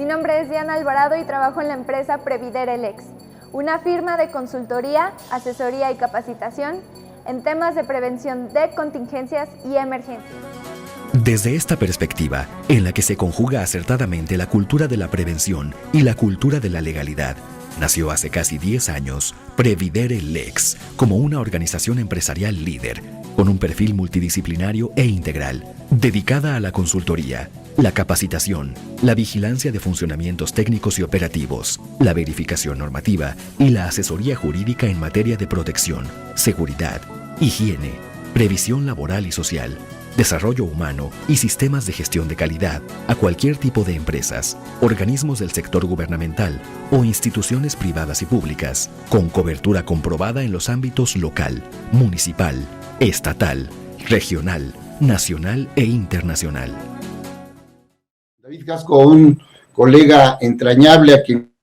nombre es Diana Alvarado y trabajo en la empresa Previdere Lex, una firma de consultoría, asesoría y capacitación en temas de prevención de contingencias y emergencias. Desde esta perspectiva, en la que se conjuga acertadamente la cultura de la prevención y la cultura de la legalidad, nació hace casi 10 años Previdere Lex como una organización empresarial líder, con un perfil multidisciplinario e integral, dedicada a la consultoría, la capacitación, la vigilancia de funcionamientos técnicos y operativos, la verificación normativa y la asesoría jurídica en materia de protección, seguridad, higiene, previsión laboral y social, desarrollo humano y sistemas de gestión de calidad a cualquier tipo de empresas, organismos del sector gubernamental o instituciones privadas y públicas, con cobertura comprobada en los ámbitos local, municipal, estatal, regional, nacional e internacional. David Casco, un colega entrañable a quien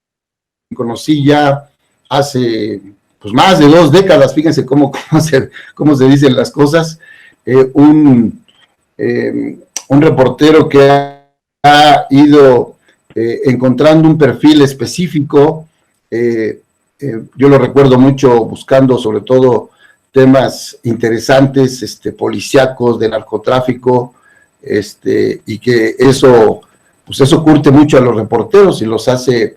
conocí ya hace pues más de 2 décadas, fíjense cómo se dicen las cosas, un reportero que ha ido encontrando un perfil específico, yo lo recuerdo mucho buscando sobre todo temas interesantes, policíacos, de narcotráfico, y que eso curte mucho a los reporteros y los hace,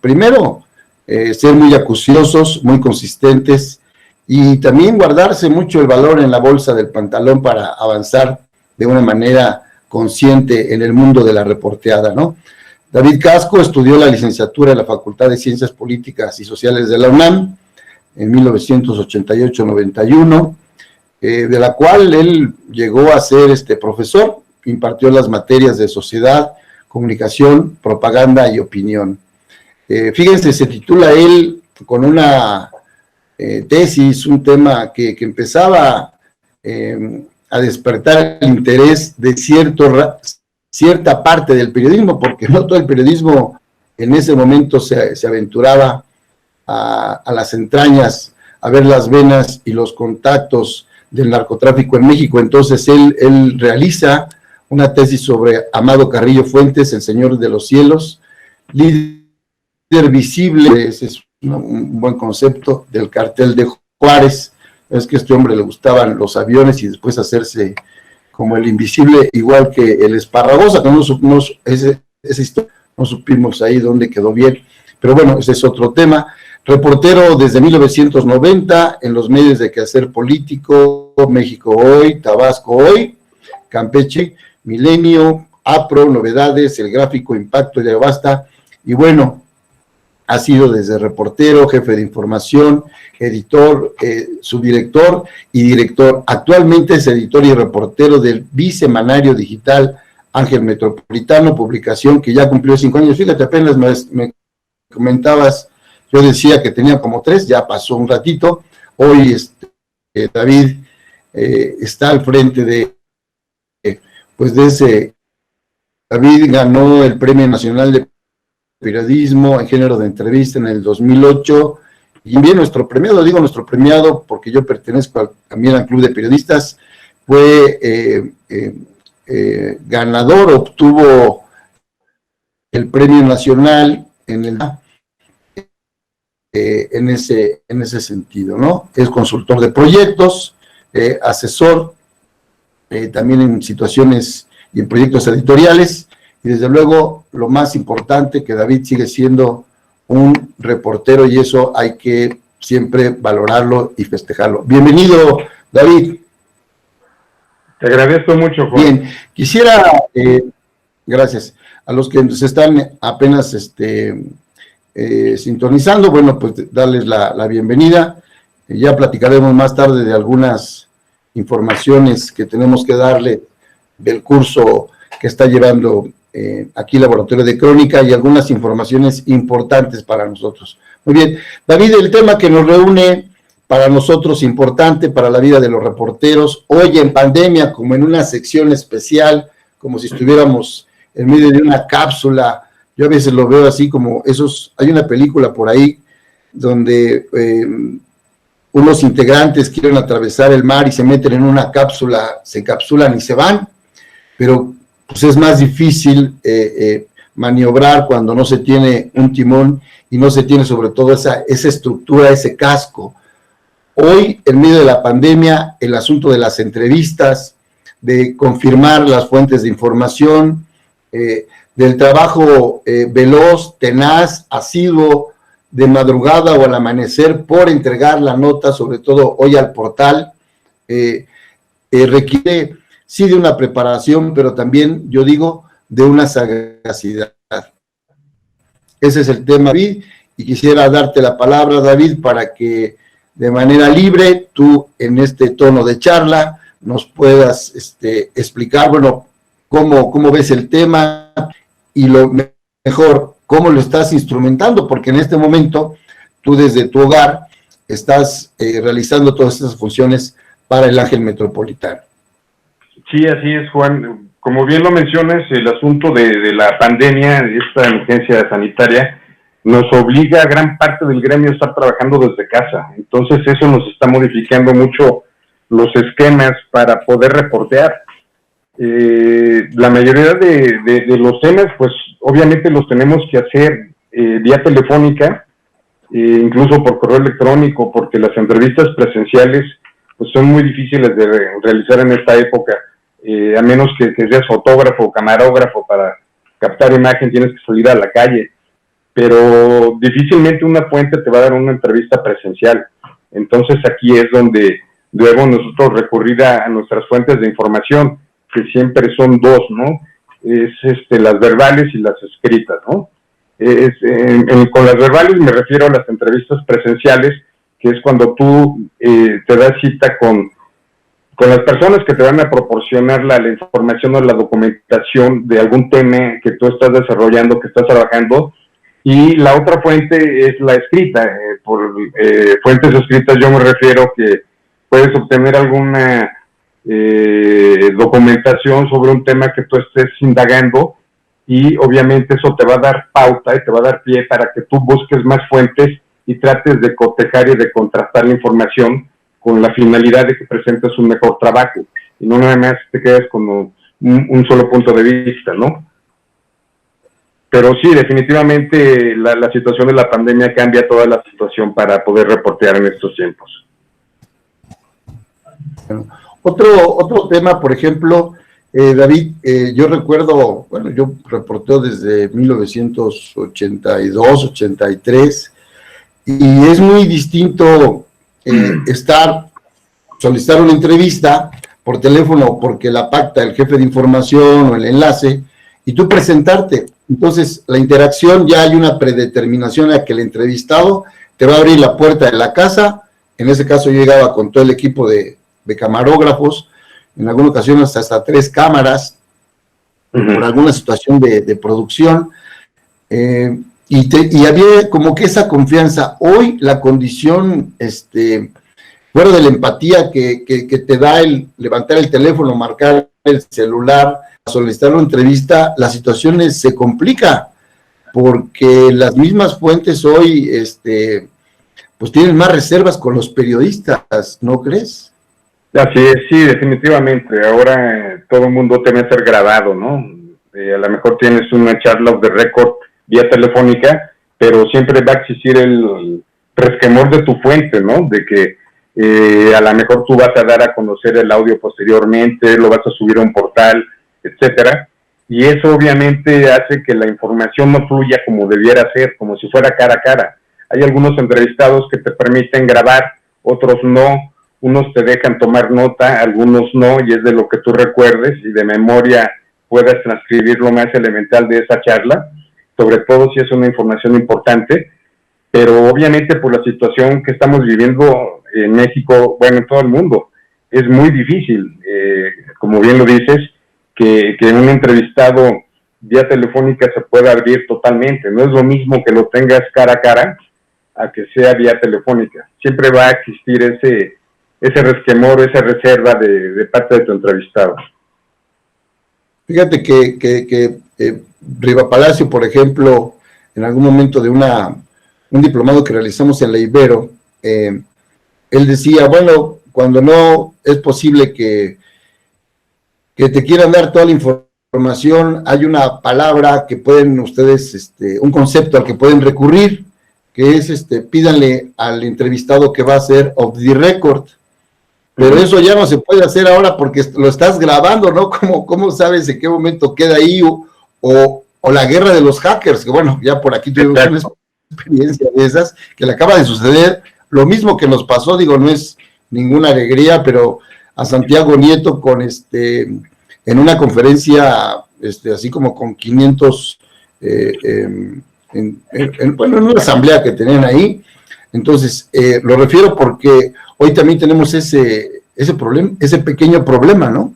primero, ser muy acuciosos, muy consistentes, y también guardarse mucho el valor en la bolsa del pantalón para avanzar de una manera consciente en el mundo de la reporteada, ¿no? David Casco estudió la licenciatura en la Facultad de Ciencias Políticas y Sociales de la UNAM en 1988-91, de la cual él llegó a ser profesor, impartió las materias de sociedad, comunicación, propaganda y opinión. Fíjense, se titula él con una tesis, un tema que empezaba a despertar el interés de cierta parte del periodismo, porque no todo el periodismo en ese momento se aventuraba a las entrañas, a ver las venas y los contactos del narcotráfico en México. Entonces él realiza una tesis sobre Amado Carrillo Fuentes, el Señor de los Cielos, líder visible, ese es un buen concepto, del cartel de Juárez. Es que a este hombre le gustaban los aviones y después hacerse como el invisible, igual que el Esparragosa, que esa historia no supimos ahí dónde quedó bien, pero bueno, ese es otro tema. Reportero desde 1990 en los medios de quehacer político, México Hoy, Tabasco Hoy, Campeche, Milenio, APRO, Novedades, El Gráfico, Impacto y Basta, y bueno, ha sido desde reportero, jefe de información, editor, subdirector y director. Actualmente es editor y reportero del bisemanario digital Ángel Metropolitano, publicación que ya cumplió 5 años. Fíjate, apenas me comentabas, yo decía que tenía como 3, ya pasó un ratito. Hoy David está al frente de ese. David ganó el Premio Nacional de Periodismo en género de entrevista en el 2008, y bien nuestro premiado porque yo pertenezco también al Club de Periodistas, fue ganador, obtuvo el Premio Nacional en ese sentido, ¿no? Es consultor de proyectos, asesor también en situaciones y en proyectos editoriales, y desde luego lo más importante, que David sigue siendo un reportero, y eso hay que siempre valorarlo y festejarlo. Bienvenido, David. Te agradezco mucho, Juan. Bien, quisiera, gracias, a los que se están apenas sintonizando, bueno, pues darles la bienvenida. Ya platicaremos más tarde de algunas informaciones que tenemos que darle del curso que está llevando aquí Laboratorio de Crónica, y algunas informaciones importantes para nosotros. Muy bien, David, el tema que nos reúne para nosotros, importante para la vida de los reporteros, hoy en pandemia, como en una sección especial, como si estuviéramos en medio de una cápsula. Yo a veces lo veo así como hay una película por ahí donde unos integrantes quieren atravesar el mar y se meten en una cápsula, se encapsulan y se van, pero pues es más difícil maniobrar cuando no se tiene un timón y no se tiene sobre todo esa estructura, ese casco. Hoy, en medio de la pandemia, el asunto de las entrevistas, de confirmar las fuentes de información, del trabajo veloz, tenaz, asiduo, de madrugada o al amanecer por entregar la nota, sobre todo hoy al portal, requiere sí de una preparación, pero también, yo digo, de una sagacidad. Ese es el tema, David, y quisiera darte la palabra, David, para que de manera libre, tú en este tono de charla nos puedas explicar, bueno, cómo ves el tema y lo mejor, cómo lo estás instrumentando, porque en este momento tú desde tu hogar estás realizando todas estas funciones para el Ángel Metropolitano. Sí, así es, Juan. Como bien lo mencionas, el asunto de la pandemia, de esta emergencia sanitaria, nos obliga a gran parte del gremio a estar trabajando desde casa. Entonces eso nos está modificando mucho los esquemas para poder reportear. La mayoría de los temas, pues obviamente los tenemos que hacer vía telefónica, incluso por correo electrónico, porque las entrevistas presenciales pues son muy difíciles de realizar en esta época, a menos que seas fotógrafo o camarógrafo. Para captar imagen tienes que salir a la calle, pero difícilmente una fuente te va a dar una entrevista presencial. Entonces aquí es donde debemos nosotros recurrir a nuestras fuentes de información, que siempre son dos, ¿no? Es las verbales y las escritas, ¿no? Con las verbales me refiero a las entrevistas presenciales, que es cuando tú te das cita con las personas que te van a proporcionar la información o la documentación de algún tema que tú estás desarrollando, que estás trabajando, y la otra fuente es la escrita. Por fuentes escritas yo me refiero que puedes obtener alguna documentación sobre un tema que tú estés indagando, y obviamente eso te va a dar pauta y te va a dar pie para que tú busques más fuentes y trates de cotejar y de contrastar la información con la finalidad de que presentes un mejor trabajo y no nada más te quedes con un solo punto de vista, ¿no? Pero sí, definitivamente la situación de la pandemia cambia toda la situación para poder reportear en estos tiempos. Otro tema, por ejemplo, David, yo recuerdo, bueno, yo reporteo desde 1982, 83, y es muy distinto solicitar una entrevista por teléfono porque la pacta el jefe de información o el enlace, y tú presentarte. Entonces, la interacción, ya hay una predeterminación a que el entrevistado te va a abrir la puerta de la casa. En ese caso yo llegaba con todo el equipo de camarógrafos, en alguna ocasión hasta 3 cámaras, por alguna situación de producción, y había como que esa confianza. Hoy la condición, fuera de la empatía que te da el levantar el teléfono, marcar el celular, solicitar una entrevista, la situación se complica, porque las mismas fuentes hoy, pues tienen más reservas con los periodistas, ¿no crees? Así es, sí, definitivamente. Ahora todo el mundo teme ser grabado, ¿no? A lo mejor tienes una charla off the record vía telefónica, pero siempre va a existir el resquemor de tu fuente, ¿no? De que a lo mejor tú vas a dar a conocer el audio posteriormente, lo vas a subir a un portal, etcétera, y eso obviamente hace que la información no fluya como debiera ser, como si fuera cara a cara. Hay algunos entrevistados que te permiten grabar, otros no. Unos te dejan tomar nota, algunos no, y es de lo que tú recuerdes y de memoria puedas transcribir lo más elemental de esa charla, sobre todo si es una información importante. Pero obviamente por la situación que estamos viviendo en México, bueno, en todo el mundo, es muy difícil, como bien lo dices, que un entrevistado vía telefónica se pueda abrir totalmente. No es lo mismo que lo tengas cara a cara a que sea vía telefónica. Siempre va a existir ese resquemor, esa reserva de parte de tu entrevistado. Fíjate que Riva Palacio, por ejemplo, en algún momento de un diplomado que realizamos en la Ibero, él decía, bueno, cuando no es posible que te quieran dar toda la información información, hay una palabra que pueden ustedes, un concepto al que pueden recurrir, que es, pídanle al entrevistado que va a ser off the record, pero eso ya no se puede hacer ahora porque lo estás grabando, ¿no? ¿Cómo sabes en qué momento queda ahí? O la guerra de los hackers, que bueno, ya por aquí tuvimos una experiencia de esas, que le acaba de suceder, lo mismo que nos pasó, digo, no es ninguna alegría, pero a Santiago Nieto en una conferencia, así como con 500, bueno, en una asamblea que tenían ahí. Entonces, lo refiero porque hoy también tenemos ese problema, ese pequeño problema, ¿no?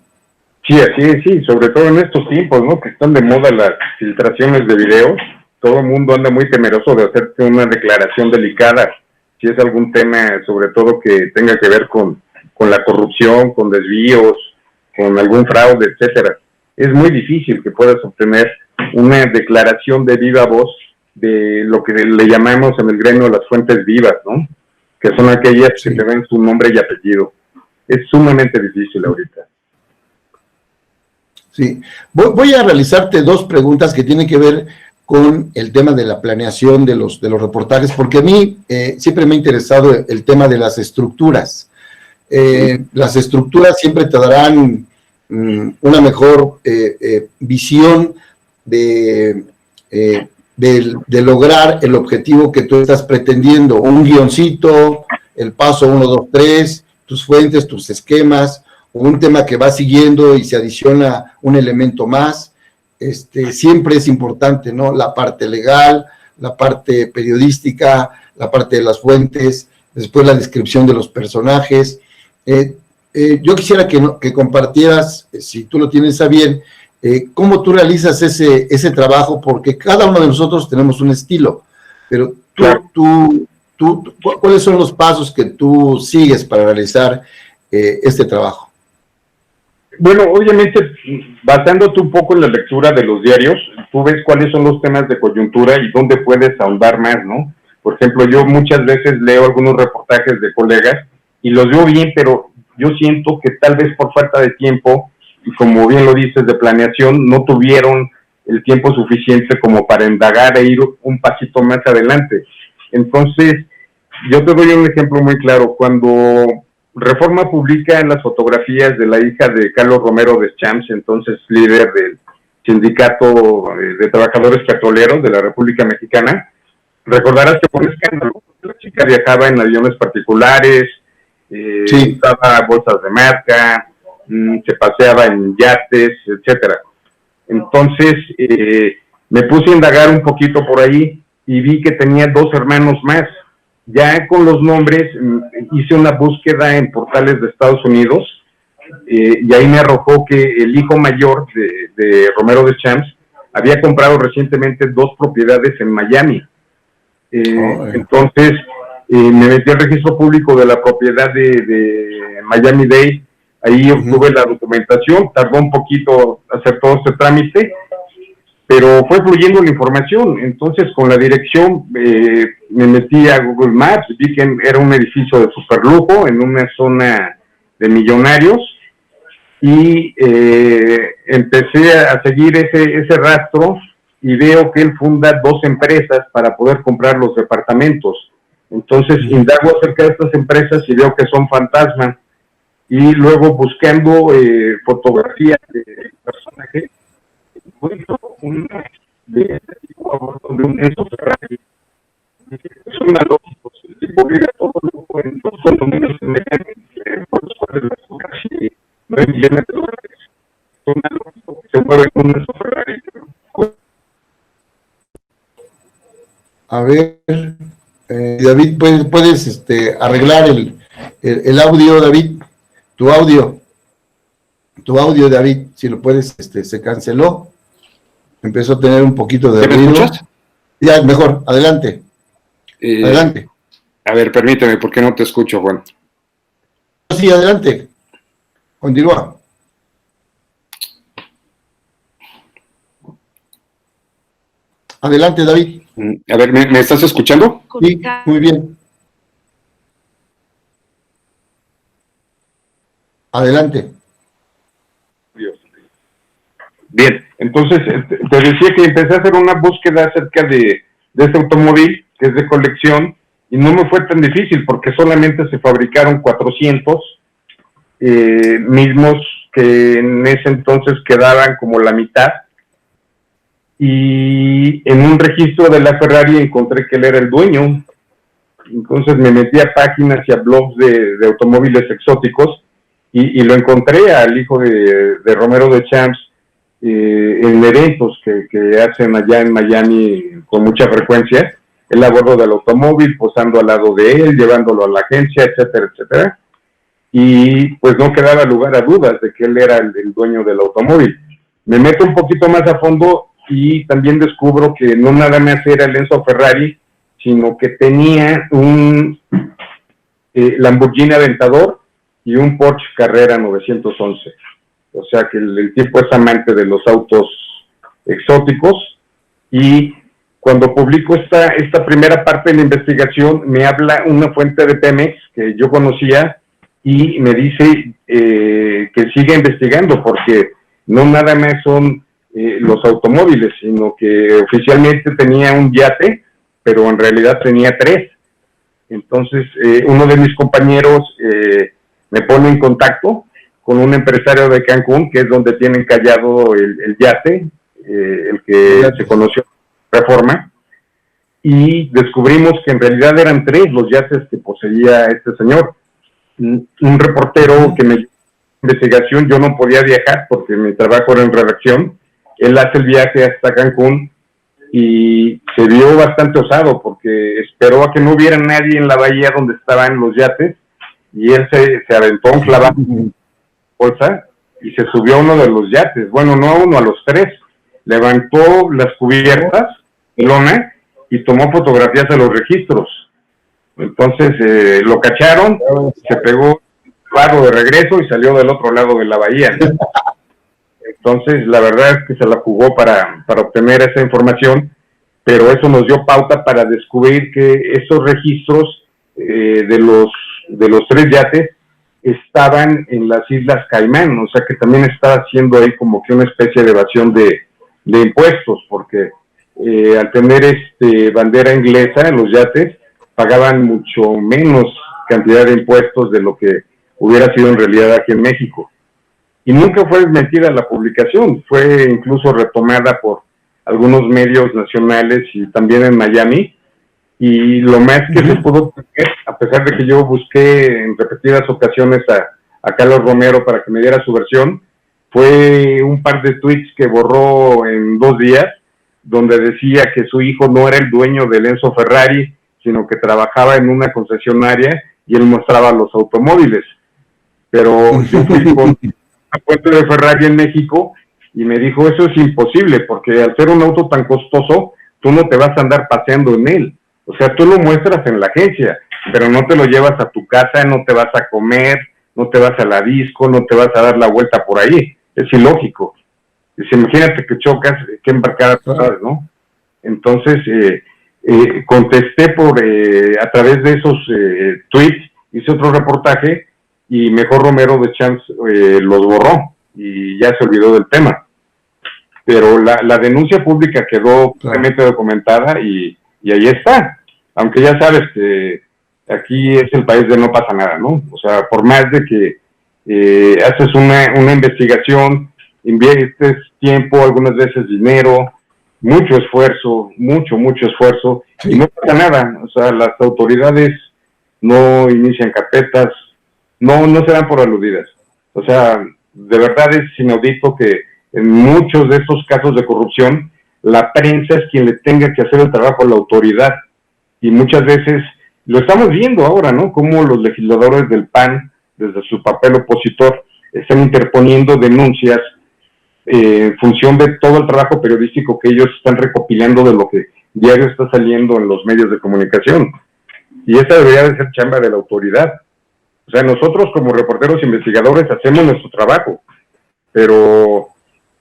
Sí, así es, sí, sobre todo en estos tiempos, ¿no? Que están de moda las filtraciones de videos, todo el mundo anda muy temeroso de hacerte una declaración delicada, si es algún tema, sobre todo que tenga que ver con la corrupción, con desvíos, con algún fraude, etcétera. Es muy difícil que puedas obtener una declaración de viva voz de lo que le llamamos en el gremio las fuentes vivas, ¿no? Que son aquellas que te ven su nombre y apellido. Es sumamente difícil ahorita. Sí, voy a realizarte dos preguntas que tienen que ver con el tema de la planeación de los reportajes, porque a mí siempre me ha interesado el tema de las estructuras. Las estructuras siempre te darán una mejor visión de lograr el objetivo que tú estás pretendiendo. Un guioncito, el paso 1, 2, 3, tus fuentes, tus esquemas, un tema que va siguiendo y se adiciona un elemento más, siempre es importante, ¿no? La parte legal, la parte periodística, la parte de las fuentes, después la descripción de los personajes. Yo quisiera que compartieras, si tú lo tienes a bien, cómo tú realizas ese trabajo, porque cada uno de nosotros tenemos un estilo, pero ¿cuáles son los pasos que tú sigues para realizar este trabajo? Bueno, obviamente, basándote un poco en la lectura de los diarios, tú ves cuáles son los temas de coyuntura y dónde puedes ahondar más, ¿no? Por ejemplo, yo muchas veces leo algunos reportajes de colegas y los veo bien, pero yo siento que tal vez por falta de tiempo, y como bien lo dices, de planeación, no tuvieron el tiempo suficiente como para indagar e ir un pasito más adelante. Entonces, yo te doy un ejemplo muy claro. Cuando Reforma publica las fotografías de la hija de Carlos Romero Deschamps, entonces líder del Sindicato de Trabajadores Petroleros de la República Mexicana, recordarás que fue un escándalo. La chica viajaba en aviones particulares, usaba bolsas de marca, se paseaba en yates, etcétera. Entonces me puse a indagar un poquito por ahí y vi que tenía 2 hermanos más. Ya con los nombres hice una búsqueda en portales de Estados Unidos y ahí me arrojó que el hijo mayor de Romero Deschamps había comprado recientemente 2 propiedades en Miami. Entonces me metí al registro público de la propiedad de Miami-Dade, ahí obtuve la documentación, tardó un poquito hacer todo este trámite, pero fue fluyendo la información. Entonces con la dirección me metí a Google Maps, vi que era un edificio de superlujo en una zona de millonarios y empecé a seguir ese rastro y veo que él funda 2 empresas para poder comprar los departamentos. Entonces indago acerca de estas empresas y veo que son fantasma, y luego buscando fotografías de personajes encuentro una de este tipo a bordo de un Enzo Ferrari. Es una lógica, el tipo vive todo lujo en 2 condominios por los cuales gastó casi $9 millones. Es una lógica que se mueve con un Enzo Ferrari. A ver, David, ¿puedes arreglar el audio, David? Tu audio, David, si lo puedes, se canceló. Empezó a tener un poquito de ruido. ¿Me escuchas? Ya, mejor, adelante. Adelante. A ver, permíteme, ¿por qué no te escucho, Juan? Sí, adelante. Continúa. Adelante, David. A ver, ¿me estás escuchando? Sí, muy bien. Adelante. Bien, entonces te decía que empecé a hacer una búsqueda acerca de este automóvil, que es de colección, y no me fue tan difícil porque solamente se fabricaron 400 mismos, que en ese entonces quedaban como la mitad, y en un registro de la Ferrari encontré que él era el dueño. Entonces me metí a páginas y a blogs de automóviles exóticos y lo encontré al hijo de Romero de Champs en eventos que hacen allá en Miami con mucha frecuencia. Él a bordo del automóvil, posando al lado de él, llevándolo a la agencia, etcétera, etcétera. Y pues no quedaba lugar a dudas de que él era el dueño del automóvil. Me meto un poquito más a fondo y también descubro que no nada más era el Enzo Ferrari, sino que tenía un Lamborghini Aventador y un Porsche Carrera 911. O sea que el tipo es amante de los autos exóticos, y cuando publico esta primera parte de la investigación, me habla una fuente de Pemex que yo conocía y me dice que siga investigando, porque no nada más son los automóviles, sino que oficialmente tenía un yate, pero en realidad tenía 3. Entonces, uno de mis compañeros me pone en contacto con un empresario de Cancún, que es donde tienen callado el yate, el que se conoció en Reforma, y descubrimos que en realidad eran 3 los yates que poseía este señor. Un reportero que me dio investigación, yo no podía viajar porque mi trabajo era en redacción, él hace el viaje hasta Cancún y se vio bastante osado porque esperó a que no hubiera nadie en la bahía donde estaban los yates, y él se aventó un clavado en bolsa y se subió a uno de los yates, bueno, no a uno, a los 3, levantó las cubiertas de lona y tomó fotografías de los registros. Entonces lo cacharon, se pegó el barro de regreso y salió del otro lado de la bahía. Entonces la verdad es que se la jugó para obtener esa información, pero eso nos dio pauta para descubrir que esos registros de los 3 yates estaban en las Islas Caimán, o sea que también estaba haciendo ahí como que una especie de evasión de impuestos, porque al tener bandera inglesa en los yates, pagaban mucho menos cantidad de impuestos de lo que hubiera sido en realidad aquí en México. Y nunca fue desmentida la publicación, fue incluso retomada por algunos medios nacionales y también en Miami, y lo más que se pudo tener, a pesar de que yo busqué en repetidas ocasiones a Carlos Romero para que me diera su versión, fue un par de tweets que borró en 2 días, donde decía que su hijo no era el dueño del Enzo Ferrari, sino que trabajaba en una concesionaria y él mostraba los automóviles. Pero yo fui con una fuente de Ferrari en México y me dijo, eso es imposible, porque al ser un auto tan costoso, tú no te vas a andar paseando en él. O sea, tú lo muestras en la agencia, pero no te lo llevas a tu casa, no te vas a comer, no te vas a la disco, no te vas a dar la vuelta por ahí. Es ilógico. Imagínate que chocas, qué embarcada tú sabes, ¿no? Entonces, contesté a través de esos tweets, hice otro reportaje y mejor Romero de Champs los borró y ya se olvidó del tema. Pero la denuncia pública quedó claramente documentada y ahí está. Aunque ya sabes que aquí es el país de no pasa nada, ¿no? O sea, por más de que haces una investigación, inviertes tiempo, algunas veces dinero, mucho esfuerzo, mucho esfuerzo, y no pasa nada. O sea, las autoridades no inician carpetas, no se dan por aludidas. O sea, de verdad es inaudito que en muchos de estos casos de corrupción, la prensa es quien le tenga que hacer el trabajo a la autoridad. Y muchas veces, lo estamos viendo ahora, ¿no? Cómo los legisladores del PAN, desde su papel opositor, están interponiendo denuncias en función de todo el trabajo periodístico que ellos están recopilando de lo que diario está saliendo en los medios de comunicación. Y esa debería de ser chamba de la autoridad. O sea, nosotros como reporteros e investigadores hacemos nuestro trabajo, pero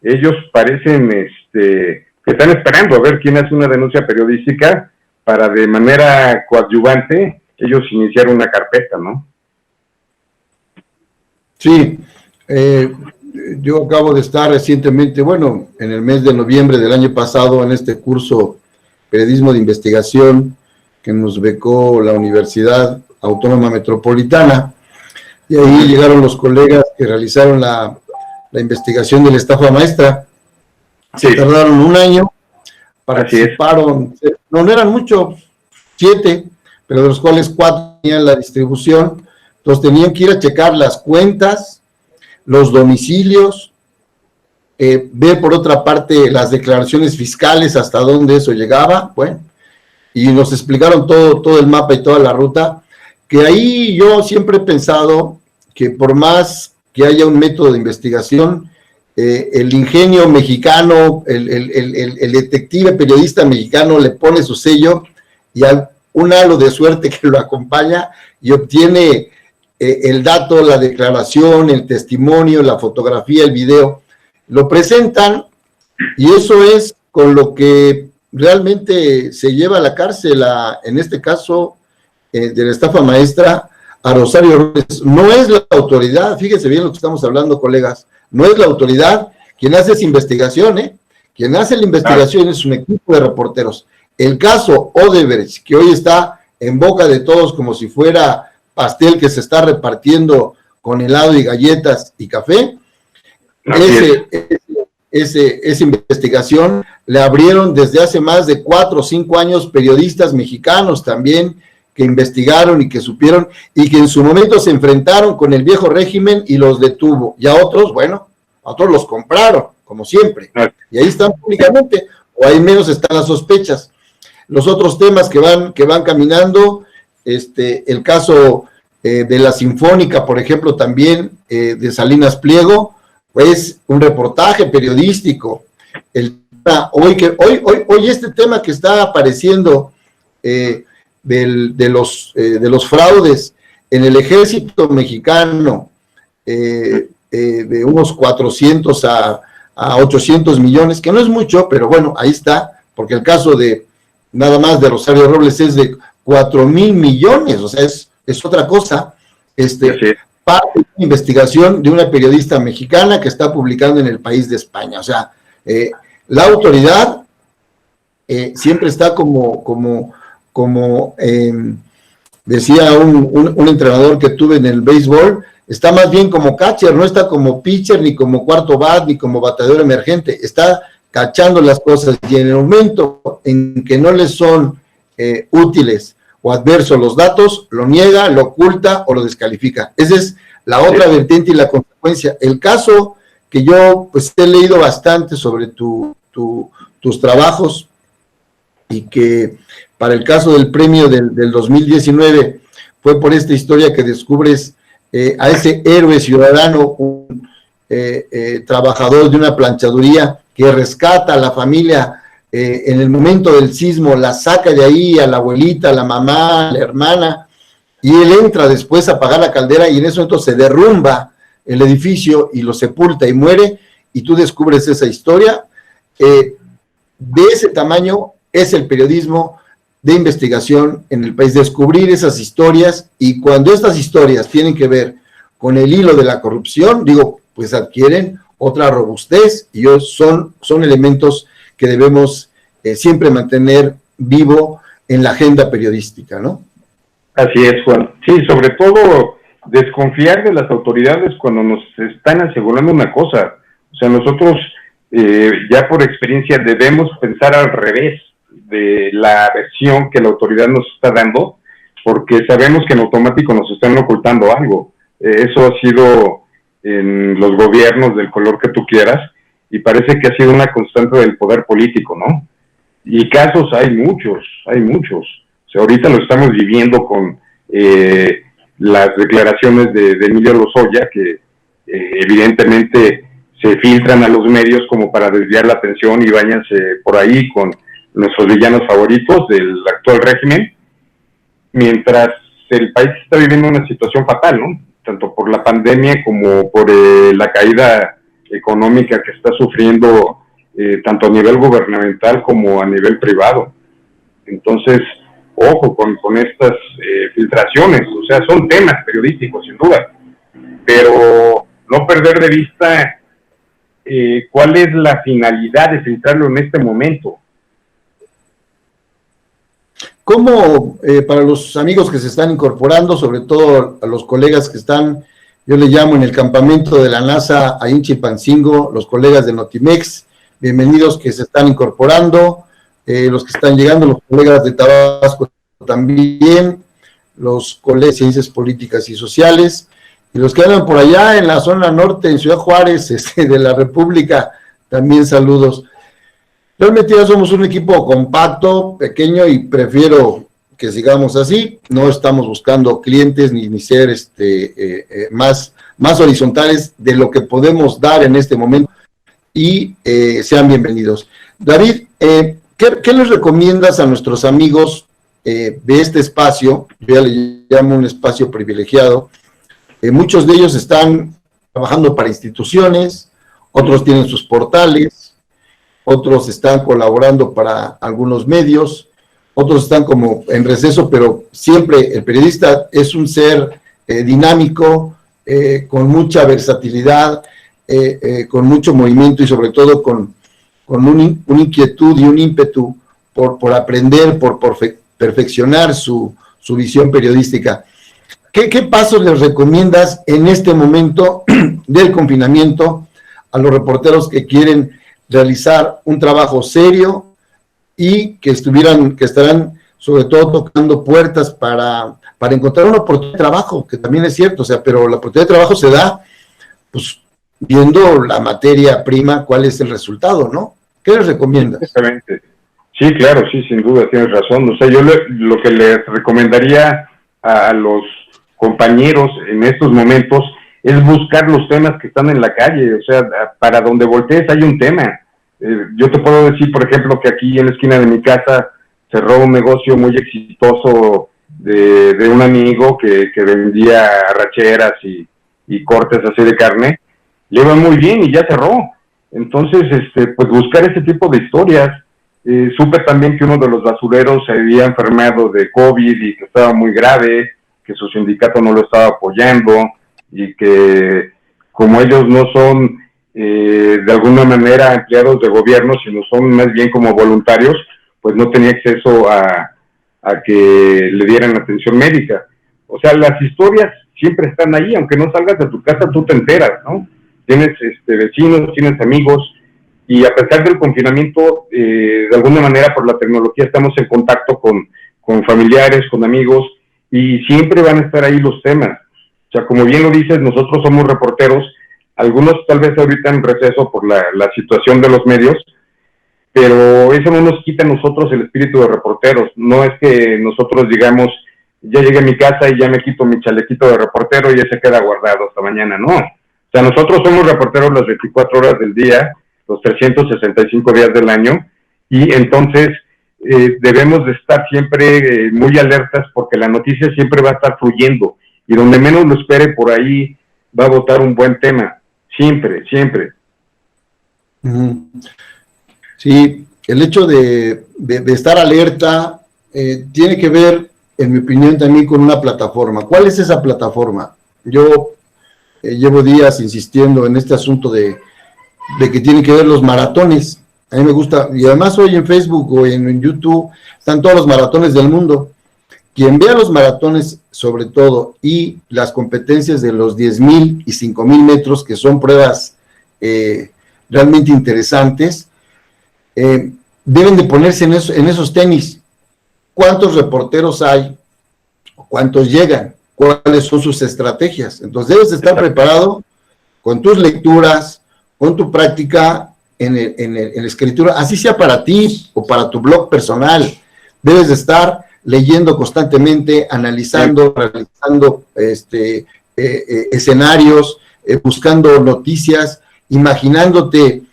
ellos parecen que están esperando a ver quién hace una denuncia periodística para de manera coadyuvante ellos iniciar una carpeta, ¿no? Sí, yo acabo de estar recientemente, bueno, en el mes de noviembre del año pasado, en este curso Periodismo de Investigación que nos becó la Universidad Autónoma Metropolitana, y ahí llegaron los colegas que realizaron la investigación de la estafa maestra. Sí. Se tardaron un año, participaron, no eran muchos, 7, pero de los cuales 4 tenían la distribución, entonces tenían que ir a checar las cuentas, los domicilios, ver por otra parte las declaraciones fiscales, hasta dónde eso llegaba, bueno, y nos explicaron todo el mapa y toda la ruta, que ahí yo siempre he pensado que por más que haya un método de investigación, el ingenio mexicano, el detective periodista mexicano le pone su sello y un halo de suerte que lo acompaña y obtiene el dato, la declaración, el testimonio, la fotografía, el video, lo presentan y eso es con lo que realmente se lleva a la cárcel, en este caso de la estafa maestra, a Rosario Robles. No es la autoridad, fíjense bien lo que estamos hablando, colegas, no es la autoridad quien hace esa investigación, quien hace la investigación es un equipo de reporteros. El caso Odebrecht, que hoy está en boca de todos como si fuera pastel que se está repartiendo con helado y galletas y café, esa investigación le abrieron desde hace más de 4 o 5 años periodistas mexicanos también, que investigaron y que supieron, y que en su momento se enfrentaron con el viejo régimen y los detuvo, y a otros, bueno, a otros los compraron, como siempre, y ahí están públicamente, o ahí menos están las sospechas. Los otros temas que van caminando, el caso de la Sinfónica, por ejemplo, también de Salinas Pliego, pues un reportaje periodístico. Hoy este tema que está apareciendo de los fraudes en el ejército mexicano, de unos 400 a 800 millones, que no es mucho, pero bueno, ahí está, porque el caso de nada más de Rosario Robles es de 4,000 millones, o sea, es otra cosa. Parte de una investigación de una periodista mexicana que está publicando en El País de España. O sea, la autoridad siempre está como decía un entrenador que tuve en el béisbol, está más bien como catcher, no está como pitcher, ni como cuarto bat, ni como bateador emergente, está cachando las cosas, y en el momento en que no les son útiles o adversos los datos, lo niega, lo oculta o lo descalifica. Esa es la otra vertiente y la consecuencia. El caso que yo pues he leído bastante sobre tus trabajos, y que para el caso del premio del 2019 fue por esta historia que descubres a ese héroe ciudadano, un trabajador de una planchaduría que rescata a la familia en el momento del sismo, la saca de ahí a la abuelita, a la mamá, a la hermana, y él entra después a apagar la caldera y en ese momento se derrumba el edificio y lo sepulta y muere, y tú descubres esa historia. De ese tamaño es el periodismo de investigación en el país, descubrir esas historias, y cuando estas historias tienen que ver con el hilo de la corrupción, pues adquieren otra robustez, y son elementos que debemos siempre mantener vivo en la agenda periodística, ¿no? Así es, Juan. Sí, sobre todo desconfiar de las autoridades cuando nos están asegurando una cosa. O sea, nosotros ya por experiencia debemos pensar al revés de la versión que la autoridad nos está dando, porque sabemos que en automático nos están ocultando algo. Eso ha sido en los gobiernos del color que tú quieras, y parece que ha sido una constante del poder político, ¿no? Y casos hay muchos. O sea, ahorita lo estamos viviendo con las declaraciones de Emilio Lozoya, que evidentemente se filtran a los medios como para desviar la atención, y váyanse por ahí con nuestros villanos favoritos del actual régimen, mientras el país está viviendo una situación fatal, ¿no? Tanto por la pandemia como por la caída económica que está sufriendo tanto a nivel gubernamental como a nivel privado. Entonces, ojo con estas filtraciones. O sea, son temas periodísticos sin duda, pero no perder de vista ¿cuál es la finalidad de centrarlo en este momento? ¿Cómo, para los amigos que se están incorporando, sobre todo a los colegas que están, yo le llamo en el campamento de la NASA ahí en Chilpancingo, los colegas de Notimex, bienvenidos que se están incorporando, los que están llegando, los colegas de Tabasco también, los colegas de Ciencias Políticas y Sociales, y los que andan por allá en la zona norte, en Ciudad Juárez, de la República, también saludos. Realmente ya somos un equipo compacto, pequeño, y prefiero que sigamos así. No estamos buscando clientes ni ser más horizontales de lo que podemos dar en este momento, y sean bienvenidos. David, ¿qué les recomiendas a nuestros amigos de este espacio? Yo ya le llamo un espacio privilegiado. Muchos de ellos están trabajando para instituciones, otros tienen sus portales, otros están colaborando para algunos medios, otros están como en receso, pero siempre el periodista es un ser dinámico, con mucha versatilidad, con mucho movimiento y sobre todo con una inquietud y un ímpetu por aprender, por perfeccionar su visión periodística. ¿Qué pasos les recomiendas en este momento del confinamiento a los reporteros que quieren realizar un trabajo serio y que estarán sobre todo tocando puertas para encontrar una oportunidad de trabajo, que también es cierto, pero la oportunidad de trabajo se da pues viendo la materia prima, cuál es el resultado, ¿no? ¿Qué les recomiendas? Exactamente. Sí, claro, sí, sin duda, tienes razón. O sea, yo lo que les recomendaría a los compañeros en estos momentos es buscar los temas que están en la calle. O sea, para donde voltees hay un tema. Yo te puedo decir, por ejemplo, que aquí en la esquina de mi casa cerró un negocio muy exitoso de un amigo que vendía arracheras y cortes así de carne. Le iba muy bien y ya cerró. Entonces, pues buscar ese tipo de historias. Supe también que uno de los basureros se había enfermado de COVID y que estaba muy grave, que su sindicato no lo estaba apoyando y que como ellos no son de alguna manera empleados de gobierno, sino son más bien como voluntarios, pues no tenía acceso a que le dieran atención médica. O sea, las historias siempre están ahí, aunque no salgas de tu casa, tú te enteras, ¿no? Tienes vecinos, tienes amigos, y a pesar del confinamiento, de alguna manera por la tecnología estamos en contacto con familiares, con amigos, y siempre van a estar ahí los temas. O sea, como bien lo dices, nosotros somos reporteros, algunos tal vez ahorita en receso por la situación de los medios, pero eso no nos quita a nosotros el espíritu de reporteros. No es que nosotros digamos, ya llegué a mi casa y ya me quito mi chalequito de reportero y ya se queda guardado hasta mañana, no. O sea, nosotros somos reporteros las 24 horas del día, los 365 días del año, y entonces debemos de estar siempre muy alertas porque la noticia siempre va a estar fluyendo, y donde menos lo espere, por ahí va a botar un buen tema, siempre, siempre. Sí, el hecho de estar alerta tiene que ver, en mi opinión, también con una plataforma. ¿Cuál es esa plataforma? Yo llevo días insistiendo en este asunto de que tienen que ver los maratones. A mí me gusta, y además hoy en Facebook o en YouTube están todos los maratones del mundo. Quien vea los maratones, sobre todo, y las competencias de los 10,000 y 5,000 metros, que son pruebas realmente interesantes, deben de ponerse en esos tenis. ¿Cuántos reporteros hay? ¿Cuántos llegan? ¿Cuáles son sus estrategias? Entonces debes de estar preparado con tus lecturas, con tu práctica en la escritura, así sea para ti o para tu blog personal. Debes de estar leyendo constantemente, analizando, realizando escenarios, buscando noticias, imaginándote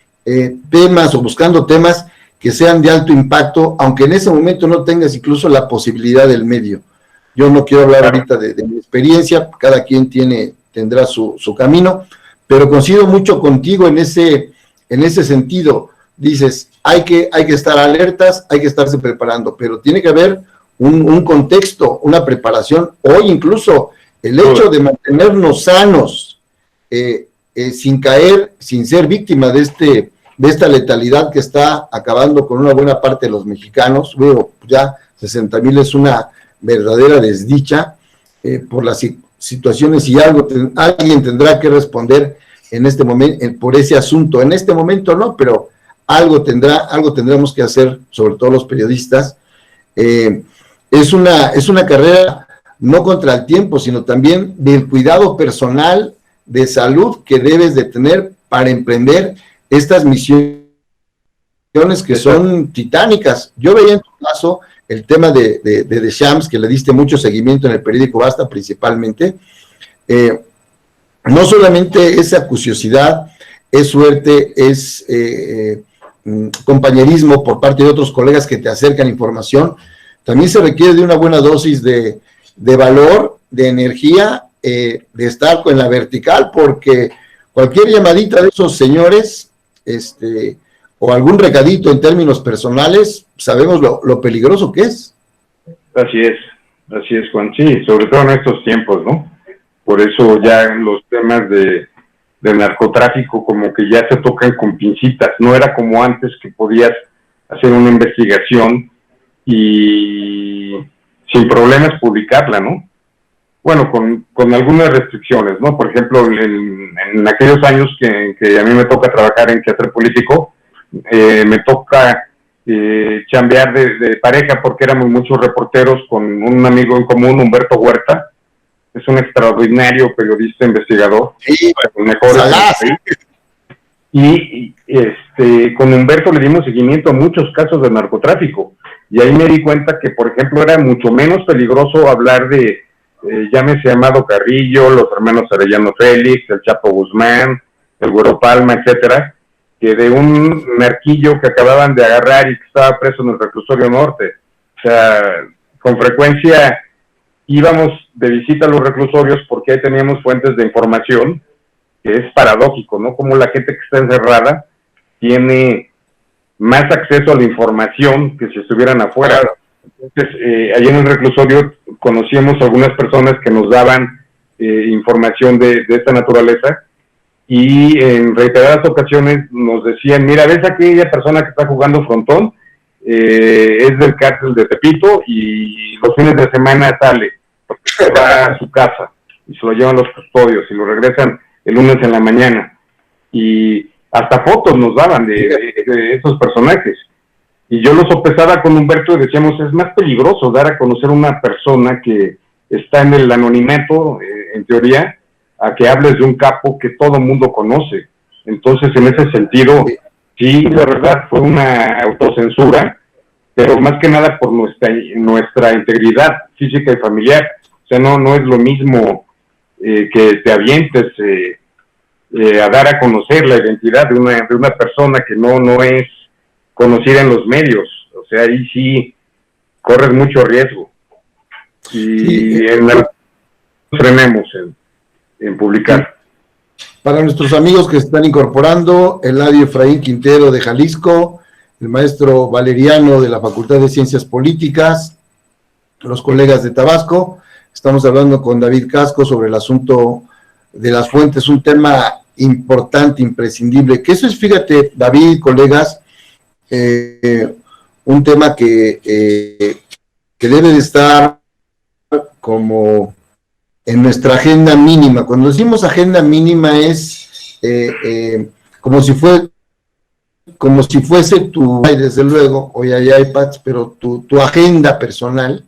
temas o buscando temas que sean de alto impacto, aunque en ese momento no tengas incluso la posibilidad del medio. Yo no quiero hablar ahorita de mi experiencia, cada quien tendrá su camino, pero coincido mucho contigo en ese sentido. Dices, hay que estar alertas, hay que estarse preparando, pero tiene que haber un contexto, una preparación, o incluso el hecho de mantenernos sanos sin caer, sin ser víctima de esta letalidad que está acabando con una buena parte de los mexicanos. Luego, ya 60,000 es una verdadera desdicha por las situaciones, y alguien tendrá que responder en este momento por ese asunto. En este momento no, pero algo tendremos que hacer, sobre todo los periodistas. Es una carrera no contra el tiempo, sino también del cuidado personal de salud que debes de tener para emprender estas misiones que son titánicas. Yo veía en tu caso el tema de Deschamps, que le diste mucho seguimiento en el periódico Basta principalmente. No solamente es acuciosidad, es suerte, es compañerismo por parte de otros colegas que te acercan información, también se requiere de una buena dosis de valor, de energía, de estar en la vertical, porque cualquier llamadita de esos señores, o algún recadito en términos personales, sabemos lo peligroso que es. Así es, Juan, sí, sobre todo en estos tiempos, ¿no? Por eso ya los temas de narcotráfico como que ya se tocan con pincitas, no era como antes que podías hacer una investigación y sin problemas publicarla, ¿no? Bueno, con algunas restricciones, ¿no? Por ejemplo, en aquellos años que a mí me toca trabajar en teatro político, me toca chambear de pareja, porque éramos muchos reporteros, con un amigo en común, Humberto Huerta. Es un extraordinario periodista investigador, sí, mejor. Y con Humberto le dimos seguimiento a muchos casos de narcotráfico, y ahí me di cuenta que, por ejemplo, era mucho menos peligroso hablar de llámese Amado Carrillo, los hermanos Arellano Félix, el Chapo Guzmán, el Güero Palma, etcétera, que de un narquillo que acababan de agarrar y que estaba preso en el reclusorio norte. O sea, con frecuencia íbamos de visita a los reclusorios porque ahí teníamos fuentes de información, que es paradójico, ¿no? Como la gente que está encerrada tiene más acceso a la información que si estuvieran afuera. Entonces, allí en el reclusorio conocíamos algunas personas que nos daban información de esta naturaleza, y en reiteradas ocasiones nos decían, mira, ves aquella persona que está jugando frontón, es del cártel de Tepito y los fines de semana sale, va a su casa y se lo llevan los custodios y lo regresan el lunes en la mañana, y hasta fotos nos daban de esos personajes. Y yo lo sopesaba con Humberto y decíamos, es más peligroso dar a conocer una persona que está en el anonimato, en teoría, a que hables de un capo que todo mundo conoce. Entonces, en ese sentido, sí, la verdad, fue una autocensura, pero más que nada por nuestra integridad física y familiar. O sea, no es lo mismo que te avientes a dar a conocer la identidad de una persona que no es conocida en los medios. O sea, ahí sí corres mucho riesgo. Y frenemos en publicar. Para nuestros amigos que se están incorporando, Eladio Efraín Quintero de Jalisco, el maestro Valeriano de la Facultad de Ciencias Políticas, los colegas de Tabasco, estamos hablando con David Casco sobre el asunto de las fuentes, un tema importante, imprescindible, que eso es, fíjate, David, colegas, un tema que debe de estar como en nuestra agenda mínima. Cuando decimos agenda mínima es como si fuese tu, desde luego, hoy hay iPads, pero tu agenda personal,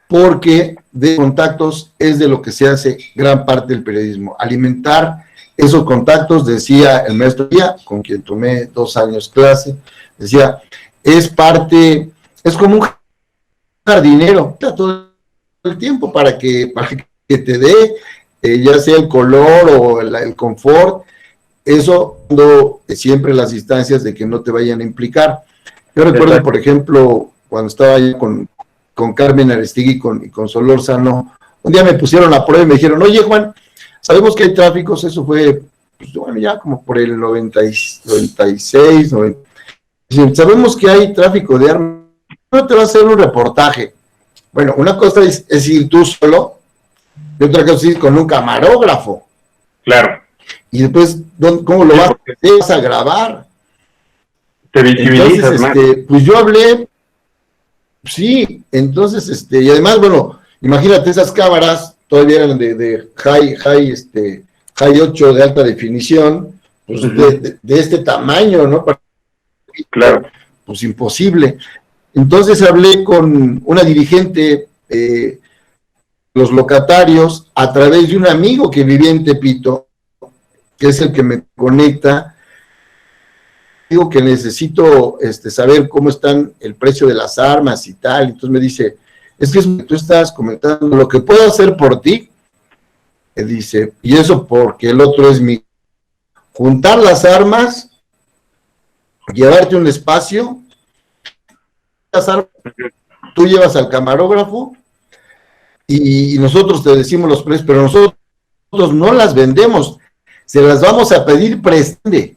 porque de contactos es de lo que se hace gran parte del periodismo, alimentar esos contactos. Decía el maestro Díaz, con quien tomé 2 años clase, decía, es como un jardinero, todo el tiempo para que te dé, ya sea el color o el confort, eso siempre las instancias de que no te vayan a implicar. Yo recuerdo, por ejemplo, cuando estaba allá con Carmen Aristigui y con Solórzano, un día me pusieron a prueba y me dijeron, oye, Juan, sabemos que hay tráficos, eso fue, pues, bueno, ya como por el 96, 90. Sabemos que hay tráfico de armas, no te va a hacer un reportaje. Bueno, una cosa es ir tú solo, y otra cosa es ir con un camarógrafo. Claro. y después, ¿cómo lo vas a grabar? Te visibilizas. Entonces, pues yo hablé, sí, entonces, y además, bueno, imagínate, esas cámaras todavía eran de high 8 de alta definición, pues de este tamaño, ¿no? Claro. Pues imposible. Entonces hablé con una dirigente, los locatarios, a través de un amigo que vivía en Tepito, que es el que me conecta. Digo que necesito saber cómo están el precio de las armas y tal. Entonces me dice, es que tú estás comentando lo que puedo hacer por ti. Me dice, y eso porque el otro es mi juntar las armas, llevarte un espacio, las armas, tú llevas al camarógrafo y nosotros te decimos los precios, pero nosotros no las vendemos, se las vamos a pedir prestande.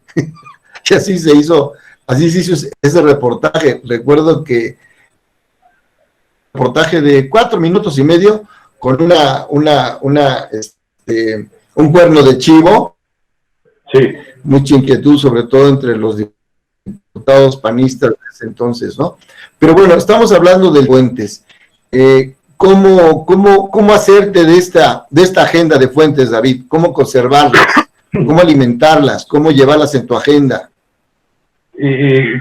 Y así se hizo ese reportaje. Recuerdo que reportaje de 4 minutos y medio con un cuerno de chivo. Sí. Mucha inquietud, sobre todo entre los diputados panistas de ese entonces, ¿no? Pero bueno, estamos hablando de fuentes. ¿Cómo hacerte de esta agenda de fuentes, David? ¿Cómo conservarlas? ¿Cómo alimentarlas? ¿Cómo llevarlas en tu agenda?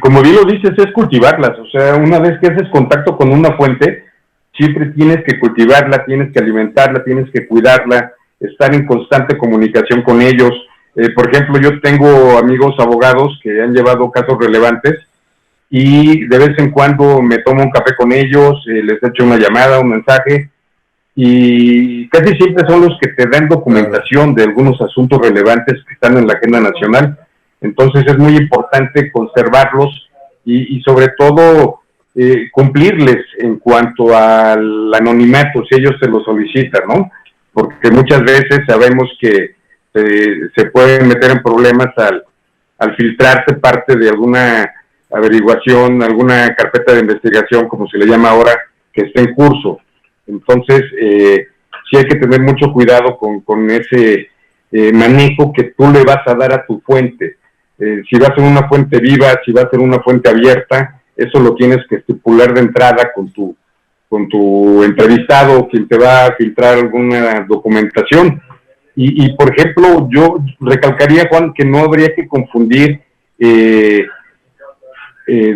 Como bien lo dices, es cultivarlas. O sea, una vez que haces contacto con una fuente, siempre tienes que cultivarla, tienes que alimentarla, tienes que cuidarla, estar en constante comunicación con ellos. Por ejemplo, yo tengo amigos abogados que han llevado casos relevantes y de vez en cuando me tomo un café con ellos, les echo una llamada, un mensaje, y casi siempre son los que te dan documentación de algunos asuntos relevantes que están en la agenda nacional. Entonces es muy importante conservarlos y sobre todo cumplirles en cuanto al anonimato, si ellos se lo solicitan, ¿no? Porque muchas veces sabemos que se pueden meter en problemas al filtrarse parte de alguna averiguación, alguna carpeta de investigación, como se le llama ahora, que está en curso. Entonces, sí hay que tener mucho cuidado con ese manejo que tú le vas a dar a tu fuente. Si va a ser una fuente viva, si va a ser una fuente abierta, eso lo tienes que estipular de entrada con tu entrevistado, quien te va a filtrar alguna documentación. Y por ejemplo, yo recalcaría, Juan, que no habría que confundir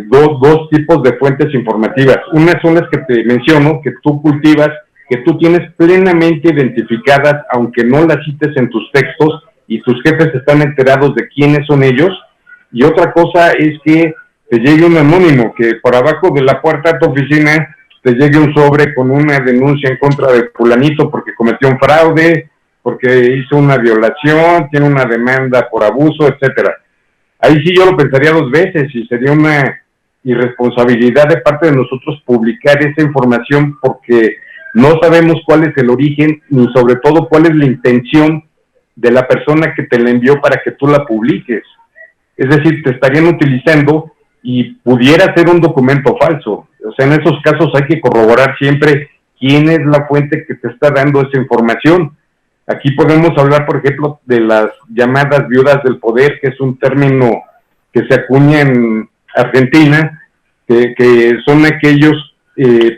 dos tipos de fuentes informativas. Unas son las que te menciono, que tú cultivas, que tú tienes plenamente identificadas, aunque no las cites en tus textos, y tus jefes están enterados de quiénes son ellos. Y otra cosa es que te llegue un anónimo, que por abajo de la puerta de tu oficina te llegue un sobre con una denuncia en contra de fulanito porque cometió un fraude, porque hizo una violación, tiene una demanda por abuso, etcétera. Ahí sí yo lo pensaría 2 veces y sería una irresponsabilidad de parte de nosotros publicar esa información porque no sabemos cuál es el origen ni sobre todo cuál es la intención de la persona que te la envió para que tú la publiques. Es decir, te estarían utilizando y pudiera ser un documento falso. O sea, en esos casos hay que corroborar siempre quién es la fuente que te está dando esa información. Aquí podemos hablar, por ejemplo, de las llamadas viudas del poder, que es un término que se acuña en Argentina, que son aquellos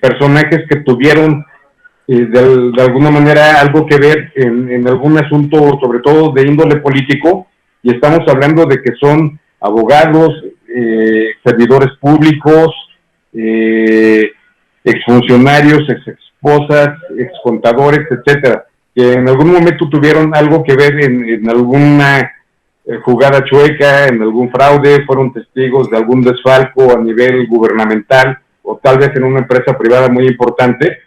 personajes que tuvieron de alguna manera algo que ver en algún asunto, sobre todo de índole político, y estamos hablando de que son abogados, servidores públicos, exfuncionarios, exesposas, excontadores, etcétera, que en algún momento tuvieron algo que ver en alguna jugada chueca, en algún fraude, fueron testigos de algún desfalco a nivel gubernamental o tal vez en una empresa privada muy importante,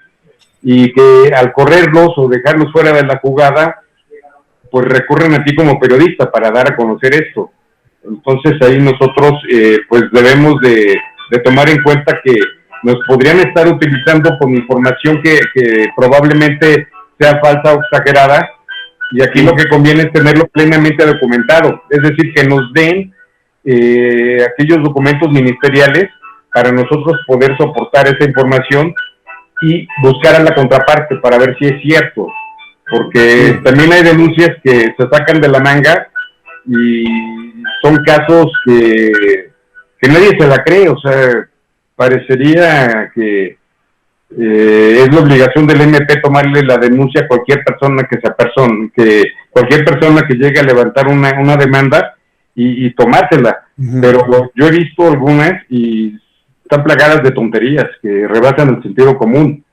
y que al correrlos o dejarlos fuera de la jugada, pues recurren a ti como periodista para dar a conocer esto. Entonces ahí nosotros pues debemos de tomar en cuenta que nos podrían estar utilizando con información que probablemente sea falsa o exagerada, y aquí lo que conviene es tenerlo plenamente documentado, es decir, que nos den aquellos documentos ministeriales para nosotros poder soportar esa información y buscar a la contraparte para ver si es cierto, porque también hay denuncias que se sacan de la manga y son casos que nadie se la cree, o sea, parecería que es la obligación del MP tomarle la denuncia a cualquier persona cualquier persona que llegue a levantar una demanda y tomársela. Pero yo he visto algunas y están plagadas de tonterías que rebasan el sentido común.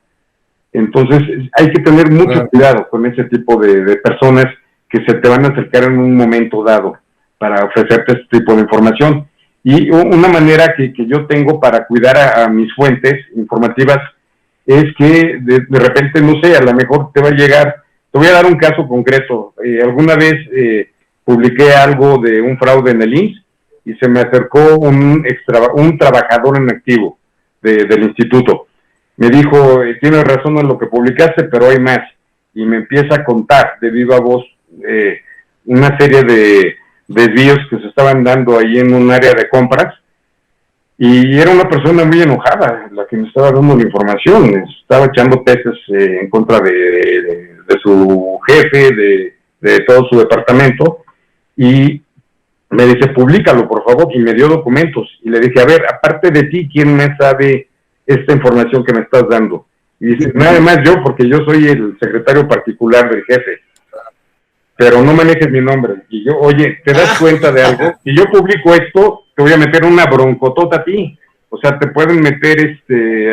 Entonces hay que tener mucho cuidado con ese tipo de personas que se te van a acercar en un momento dado para ofrecerte este tipo de información. Y una manera que yo tengo para cuidar a mis fuentes informativas es que de repente, no sé, a lo mejor te va a llegar, te voy a dar un caso concreto. Alguna vez publiqué algo de un fraude en el IMSS y se me acercó un trabajador en activo del instituto. Me dijo, tienes razón en lo que publicaste, pero hay más. Y me empieza a contar de viva voz una serie de desvíos que se estaban dando ahí en un área de compras, y era una persona muy enojada la que me estaba dando la información. Estaba echando peces en contra de su jefe, de todo su departamento, y me dice, públicalo por favor, y me dio documentos, y le dije, a ver, aparte de ti, ¿quién me sabe esta información que me estás dando? Y dice, nada más yo, porque yo soy el secretario particular del jefe, pero no manejes mi nombre. Y yo, oye, ¿te das cuenta de algo? Si yo publico esto, te voy a meter una broncotota a ti. O sea, te pueden meter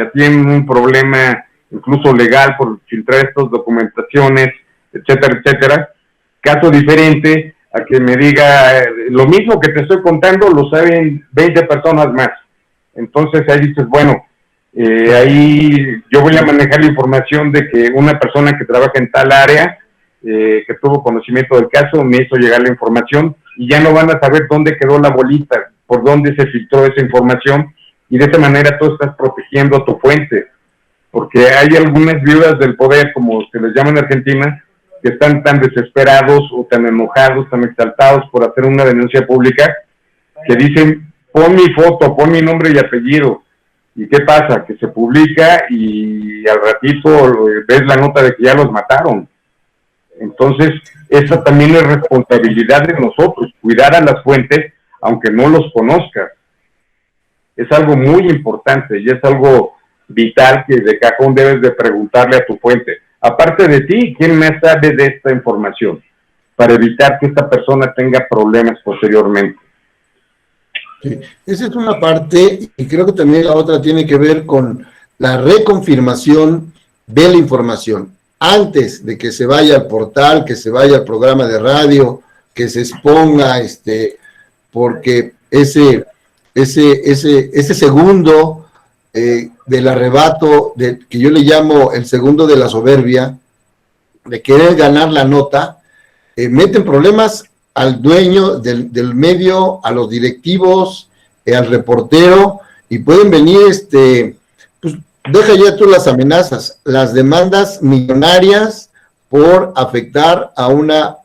a ti en un problema incluso legal por filtrar estas documentaciones, etcétera, etcétera. Caso diferente a que me diga, lo mismo que te estoy contando, lo saben 20 personas más. Entonces ahí dices, bueno, ahí yo voy a manejar la información de que una persona que trabaja en tal área, que tuvo conocimiento del caso, me hizo llegar la información, y ya no van a saber dónde quedó la bolita, por dónde se filtró esa información, y de esa manera tú estás protegiendo a tu fuente, porque hay algunas viudas del poder, como se les llama en Argentina, que están tan desesperados o tan enojados, tan exaltados por hacer una denuncia pública, que dicen, pon mi foto, pon mi nombre y apellido. ¿Y qué pasa? Que se publica y al ratito ves la nota de que ya los mataron. Entonces, esa también es responsabilidad de nosotros, cuidar a las fuentes, aunque no los conozcas. Es algo muy importante y es algo vital que de cajón debes de preguntarle a tu fuente. Aparte de ti, ¿quién más sabe de esta información? Para evitar que esta persona tenga problemas posteriormente. Sí, esa es una parte, y creo que también la otra tiene que ver con la reconfirmación de la información. Antes de que se vaya al portal, que se vaya al programa de radio, que se exponga, porque ese segundo del arrebato, que yo le llamo el segundo de la soberbia, de querer ganar la nota, meten problemas al dueño del medio, a los directivos, al reportero, y pueden venir, pues deja ya tú las amenazas, las demandas millonarias por afectar a una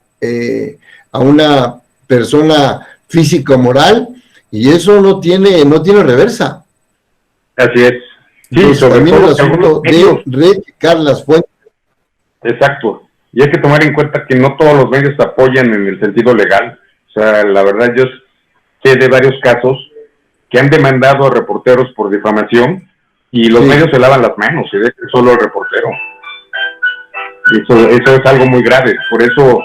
persona físico-moral, y eso no tiene reversa. Así es. Sí, entonces, sobre también todo el asunto de rechecar las fuentes. Exacto. Y hay que tomar en cuenta que no todos los medios apoyan en el sentido legal. O sea, la verdad, yo sé de varios casos que han demandado a reporteros por difamación y los medios se lavan las manos y dejan solo al reportero. Eso es algo muy grave. Por eso,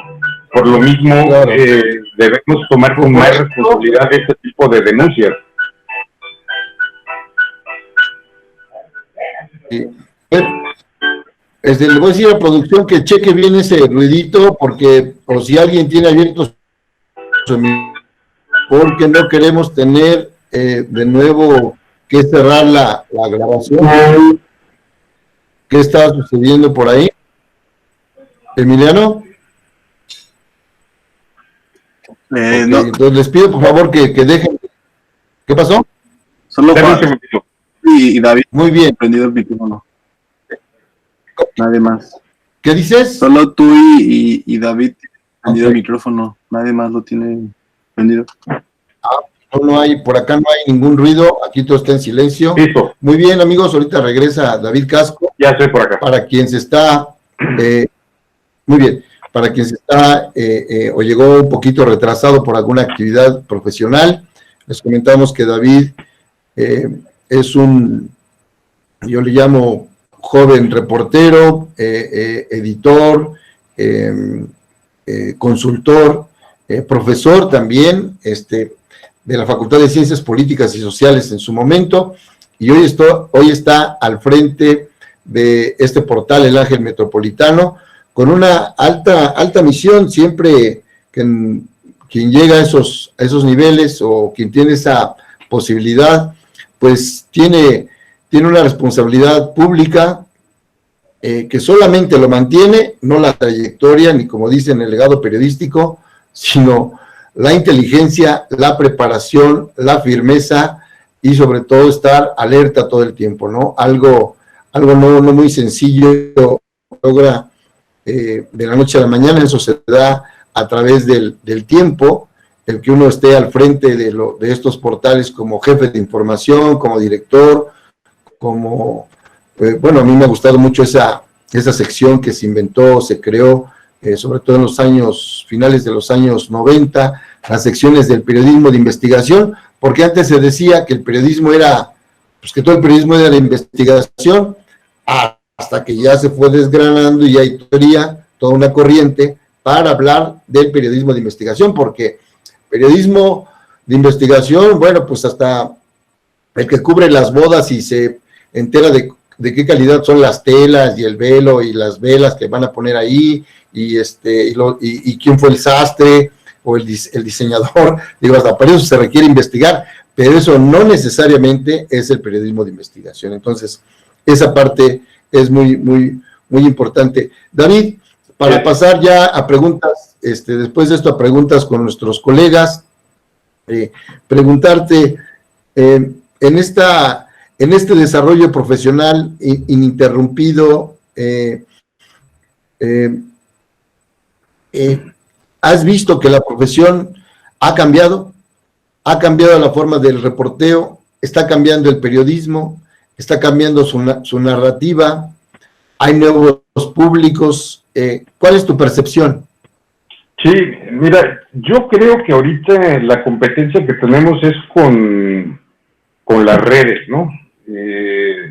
por lo mismo, claro, debemos tomar con más responsabilidad este tipo de denuncias. Sí. Le voy a decir a producción que cheque bien ese ruidito, porque por si alguien tiene abierto, porque no queremos tener de nuevo que cerrar la grabación. ¿Qué está sucediendo por ahí? ¿Emiliano? No. Entonces les pido por favor que dejen. ¿Qué pasó? Solo Juan y David. Muy bien. Prendido el micrófono. Nadie más. ¿Qué dices? Solo tú y David prendido el micrófono. Nadie más lo tiene prendido. No hay, por acá no hay ningún ruido. Aquí todo está en silencio. Listo. Muy bien, amigos. Ahorita regresa David Casco. Ya estoy por acá. Para quien se está... muy bien. Para quien se está o llegó un poquito retrasado por alguna actividad profesional, les comentamos que David es yo le llamo joven reportero, editor, consultor, profesor también, de la Facultad de Ciencias Políticas y Sociales en su momento, y hoy está al frente de este portal El Ángel Metropolitano, con una alta misión. Siempre quien llega a esos niveles o quien tiene esa posibilidad, pues tiene una responsabilidad pública que solamente lo mantiene, no la trayectoria, ni como dicen el legado periodístico, sino la inteligencia, la preparación, la firmeza y sobre todo estar alerta todo el tiempo, ¿no? Algo no muy sencillo logra de la noche a la mañana. Eso se da a través del tiempo, el que uno esté al frente de estos portales como jefe de información, como director, como, bueno, a mí me ha gustado mucho esa sección que se inventó, se creó, sobre todo en los finales de los años 90, las secciones del periodismo de investigación, porque antes se decía que el periodismo que todo el periodismo era de investigación, hasta que ya se fue desgranando y hay toda una corriente para hablar del periodismo de investigación, porque periodismo de investigación, bueno, pues hasta el que cubre las bodas y se entera de qué calidad son las telas y el velo y las velas que van a poner ahí, y quién fue el sastre o el diseñador, digo, hasta para eso se requiere investigar, pero eso no necesariamente es el periodismo de investigación. Entonces, esa parte es muy, muy, muy importante. David, para pasar ya a preguntas, después de esto a preguntas con nuestros colegas, preguntarte, en este desarrollo profesional ininterrumpido, ¿has visto que la profesión ha cambiado? ¿Ha cambiado la forma del reporteo? ¿Está cambiando el periodismo? ¿Está cambiando su narrativa? ¿Hay nuevos públicos? ¿Cuál es tu percepción? Sí, mira, yo creo que ahorita la competencia que tenemos es con las redes, ¿no?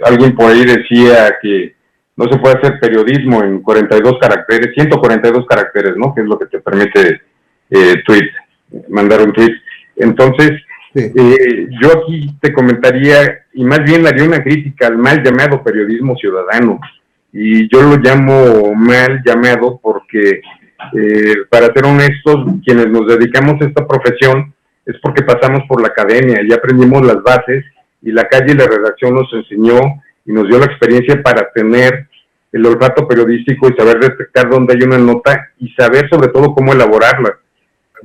Alguien por ahí decía que no se puede hacer periodismo en 142 caracteres, ¿no? Que es lo que te permite mandar un tweet. Entonces, sí. Yo aquí te comentaría, y más bien haría una crítica al mal llamado periodismo ciudadano. Y yo lo llamo mal llamado porque, para ser honestos, quienes nos dedicamos a esta profesión es porque pasamos por la academia, ya aprendimos las bases, y la calle y la redacción nos enseñó y nos dio la experiencia para tener el olfato periodístico y saber detectar dónde hay una nota y saber sobre todo cómo elaborarla.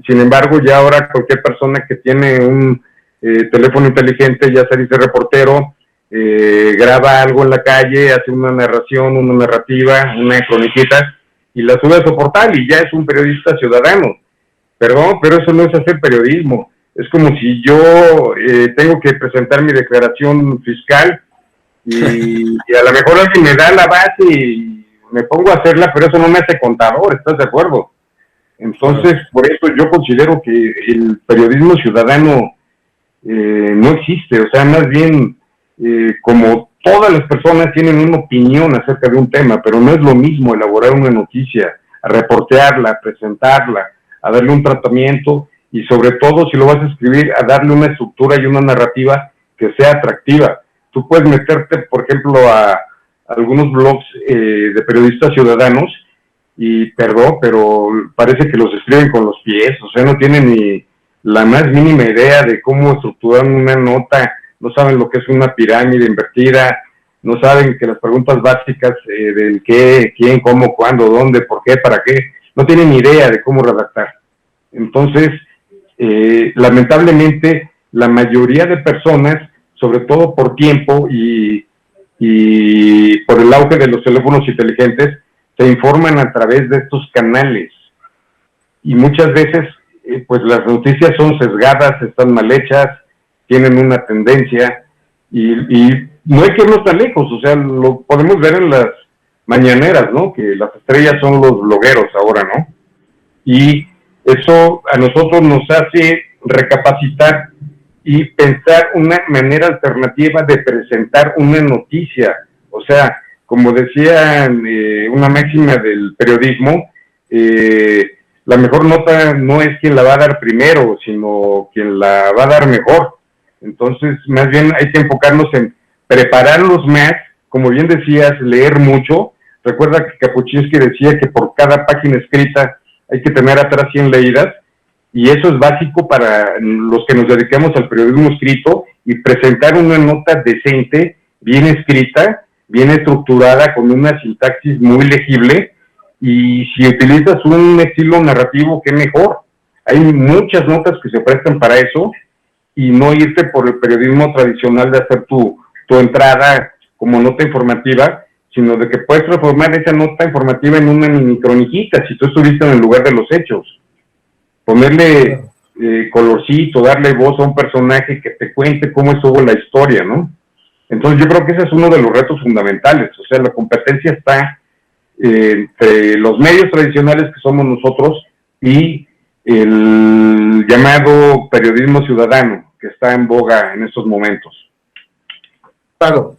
Sin embargo, ya ahora cualquier persona que tiene un teléfono inteligente ya se dice reportero, graba algo en la calle, hace una narración, una narrativa, una croniquita y la sube a su portal y ya es un periodista ciudadano. Perdón, pero eso no es hacer periodismo. Es como si yo tengo que presentar mi declaración fiscal y a lo mejor alguien me da la base y me pongo a hacerla, pero eso no me hace contador, ¿estás de acuerdo? Entonces, por eso yo considero que el periodismo ciudadano no existe. O sea, más bien, como todas las personas tienen una opinión acerca de un tema, pero no es lo mismo elaborar una noticia, a reportearla, a presentarla, a darle un tratamiento y sobre todo, si lo vas a escribir, a darle una estructura y una narrativa que sea atractiva. Tú puedes meterte, por ejemplo, a algunos blogs de periodistas ciudadanos y, perdón, pero parece que los escriben con los pies, o sea, no tienen ni la más mínima idea de cómo estructurar una nota, no saben lo que es una pirámide invertida, no saben que las preguntas básicas del qué, quién, cómo, cuándo, dónde, por qué, para qué, no tienen ni idea de cómo redactar. Entonces, lamentablemente, la mayoría de personas, sobre todo por tiempo y por el auge de los teléfonos inteligentes, se informan a través de estos canales. Y muchas veces, pues las noticias son sesgadas, están mal hechas, tienen una tendencia, y no hay que irnos tan lejos, o sea, lo podemos ver en las mañaneras, ¿no? Que las estrellas son los blogueros ahora, ¿no? Y eso a nosotros nos hace recapacitar y pensar una manera alternativa de presentar una noticia. O sea, como decía una máxima del periodismo, la mejor nota no es quien la va a dar primero, sino quien la va a dar mejor. Entonces, más bien hay que enfocarnos en prepararlos más, como bien decías, leer mucho. Recuerda que Kapuscinski decía que por cada página escrita hay que tener atrás 100 leídas, y eso es básico para los que nos dedicamos al periodismo escrito, y presentar una nota decente, bien escrita, bien estructurada, con una sintaxis muy legible, y si utilizas un estilo narrativo, qué mejor. Hay muchas notas que se prestan para eso, y no irte por el periodismo tradicional de hacer tu entrada como nota informativa, sino de que puedes transformar esa nota informativa en una mini croniquita, si tú estuviste en el lugar de los hechos. Ponerle colorcito, darle voz a un personaje que te cuente cómo estuvo la historia, ¿no? Entonces yo creo que ese es uno de los retos fundamentales. O sea, la competencia está entre los medios tradicionales que somos nosotros y el llamado periodismo ciudadano, que está en boga en estos momentos. Claro,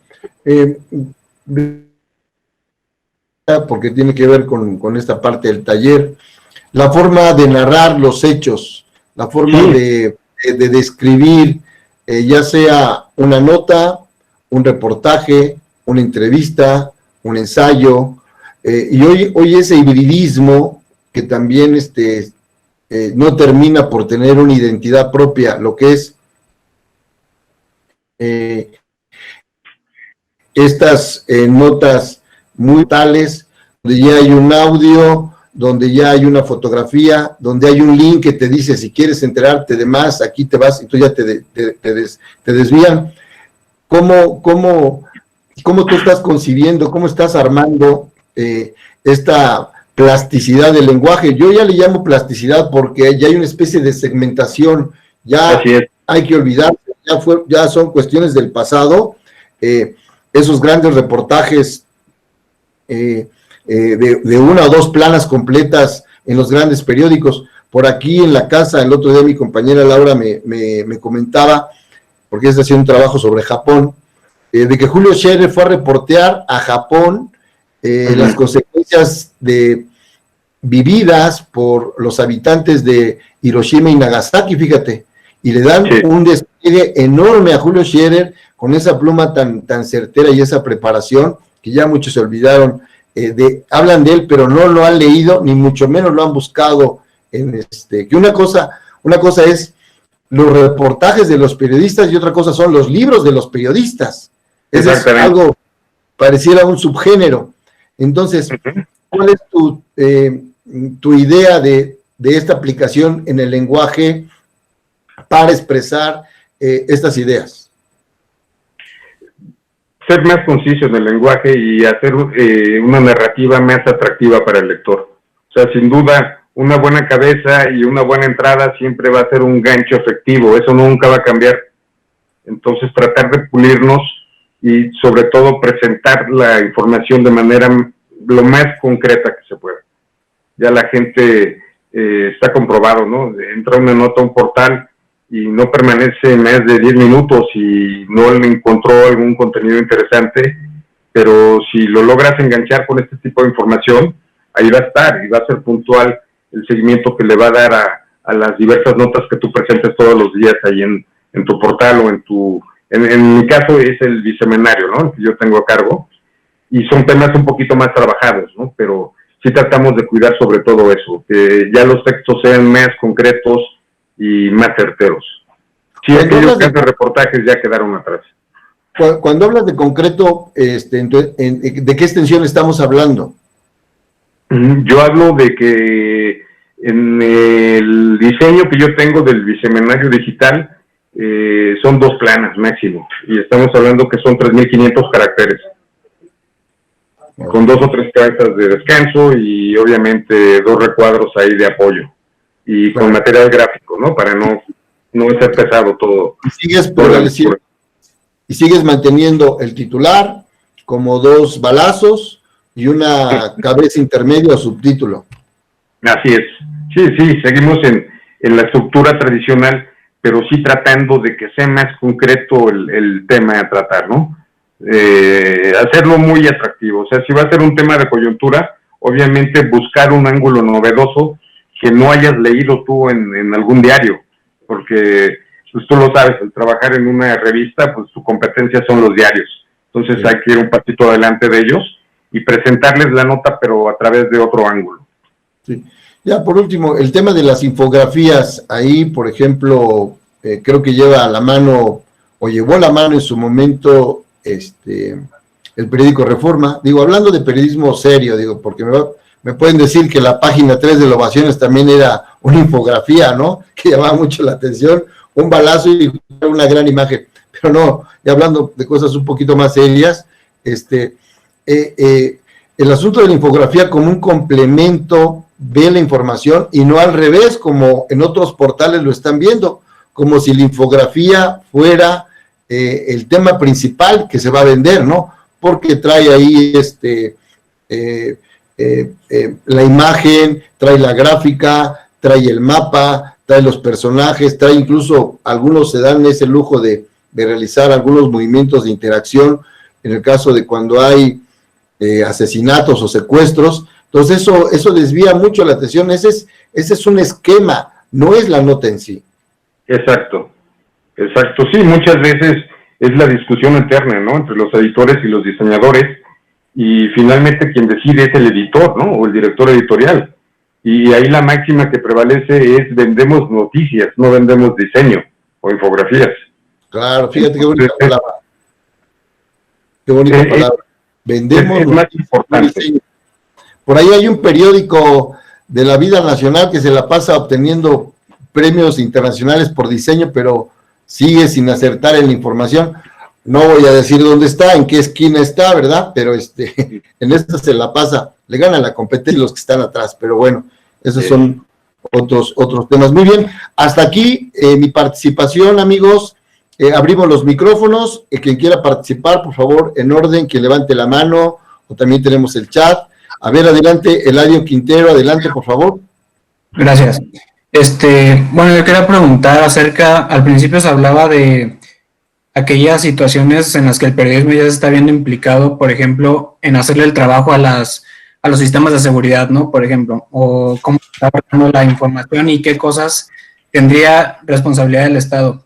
porque tiene que ver con esta parte del taller, la forma de narrar los hechos, la forma de describir, ya sea una nota, un reportaje, una entrevista, un ensayo, y hoy ese hibridismo que también no termina por tener una identidad propia, lo que es estas notas muy tales, donde ya hay un audio, donde ya hay una fotografía, donde hay un link que te dice, si quieres enterarte de más, aquí te vas, y tú ya te desvían. ¿Cómo tú estás concibiendo, cómo estás armando esta plasticidad del lenguaje? Yo ya le llamo plasticidad porque ya hay una especie de segmentación, ya hay que olvidarse, ya son cuestiones del pasado, esos grandes reportajes de una o dos planas completas en los grandes periódicos. Por aquí en la casa, el otro día mi compañera Laura me comentaba, porque está haciendo un trabajo sobre Japón, de que Julio Scherer fue a reportear a Japón las consecuencias vividas por los habitantes de Hiroshima y Nagasaki, fíjate, y le dan un despliegue enorme a Julio Scherer con esa pluma tan certera y esa preparación, que ya muchos se olvidaron, hablan de él, pero no lo han leído, ni mucho menos lo han buscado. Que una cosa es los reportajes de los periodistas y otra cosa son los libros de los periodistas. Eso es algo, pareciera un subgénero. Entonces, ¿cuál es tu idea de esta aplicación en el lenguaje para expresar estas ideas? Ser más conciso en el lenguaje y hacer una narrativa más atractiva para el lector. O sea, sin duda, una buena cabeza y una buena entrada siempre va a ser un gancho efectivo, eso nunca va a cambiar. Entonces, tratar de pulirnos y sobre todo presentar la información de manera lo más concreta que se pueda. Ya la gente está comprobado, ¿no? Entra una nota a un portal y no permanece más de 10 minutos y no le encontró algún contenido interesante, pero si lo logras enganchar con este tipo de información, ahí va a estar y va a ser puntual el seguimiento que le va a dar a las diversas notas que tú presentes todos los días ahí en tu portal o en mi caso es el biseminario, ¿no? El que yo tengo a cargo, y son temas un poquito más trabajados, ¿no? Pero sí tratamos de cuidar sobre todo eso, que ya los textos sean más concretos y más certeros. Sí, aquellos que hacen reportajes ya quedaron atrás. Cuando hablas de concreto, ¿de qué extensión estamos hablando? Yo hablo de que en el diseño que yo tengo del biseminario digital son 2 planas máximo, y estamos hablando que son 3.500 caracteres, con 2 o 3 cabezas de descanso y obviamente 2 recuadros ahí de apoyo. Y con material gráfico, ¿no? Para no ser pesado todo. Y sigues manteniendo el titular como 2 balazos, y una cabeza intermedia o subtítulo. Así es. Sí, seguimos en la estructura tradicional, pero sí tratando de que sea más concreto el tema a tratar, ¿no? Hacerlo muy atractivo. O sea, si va a ser un tema de coyuntura, obviamente buscar un ángulo novedoso que no hayas leído tú en algún diario, porque pues, tú lo sabes, al trabajar en una revista, pues tu competencia son los diarios. Entonces hay que ir un pasito adelante de ellos y presentarles la nota, pero a través de otro ángulo. Sí. Ya, por último, el tema de las infografías, ahí, por ejemplo, creo que lleva a la mano, o llevó a la mano en su momento, el periódico Reforma. Digo, hablando de periodismo serio, digo, porque me pueden decir que la página 3 de Ovaciones también era una infografía, ¿no? Que llamaba mucho la atención, un balazo y una gran imagen. Pero no, ya hablando de cosas un poquito más serias, el asunto de la infografía como un complemento de la información y no al revés, como en otros portales lo están viendo, como si la infografía fuera el tema principal que se va a vender, ¿no? Porque trae ahí la imagen, trae la gráfica, trae el mapa, trae los personajes, trae incluso, algunos se dan ese lujo de realizar algunos movimientos de interacción, en el caso de cuando hay asesinatos o secuestros. Entonces eso desvía mucho la atención. Ese es un esquema, no es la nota en sí. Exacto, sí, muchas veces es la discusión interna, ¿no? Entre los editores y los diseñadores, y finalmente quien decide es el editor, ¿no? O el director editorial. Y ahí la máxima que prevalece es: vendemos noticias, no vendemos diseño o infografías. Claro, fíjate qué bonita palabra. Qué bonita palabra. Vendemos es más importante. Diseño. Por ahí hay un periódico de la vida nacional que se la pasa obteniendo premios internacionales por diseño, pero sigue sin acertar en la información. No voy a decir dónde está, en qué esquina está, ¿verdad? Pero en esta se la pasa, le ganan la competencia los que están atrás, pero bueno, esos son otros temas. Muy bien, hasta aquí mi participación, amigos. Abrimos los micrófonos, quien quiera participar, por favor, en orden, que levante la mano, o también tenemos el chat. A ver, adelante, Eladio Quintero, adelante, por favor. Gracias. Bueno, yo quería preguntar al principio se hablaba de aquellas situaciones en las que el periodismo ya se está viendo implicado, por ejemplo, en hacerle el trabajo a los sistemas de seguridad, ¿no? Por ejemplo, o cómo está tratando la información y qué cosas tendría responsabilidad del Estado.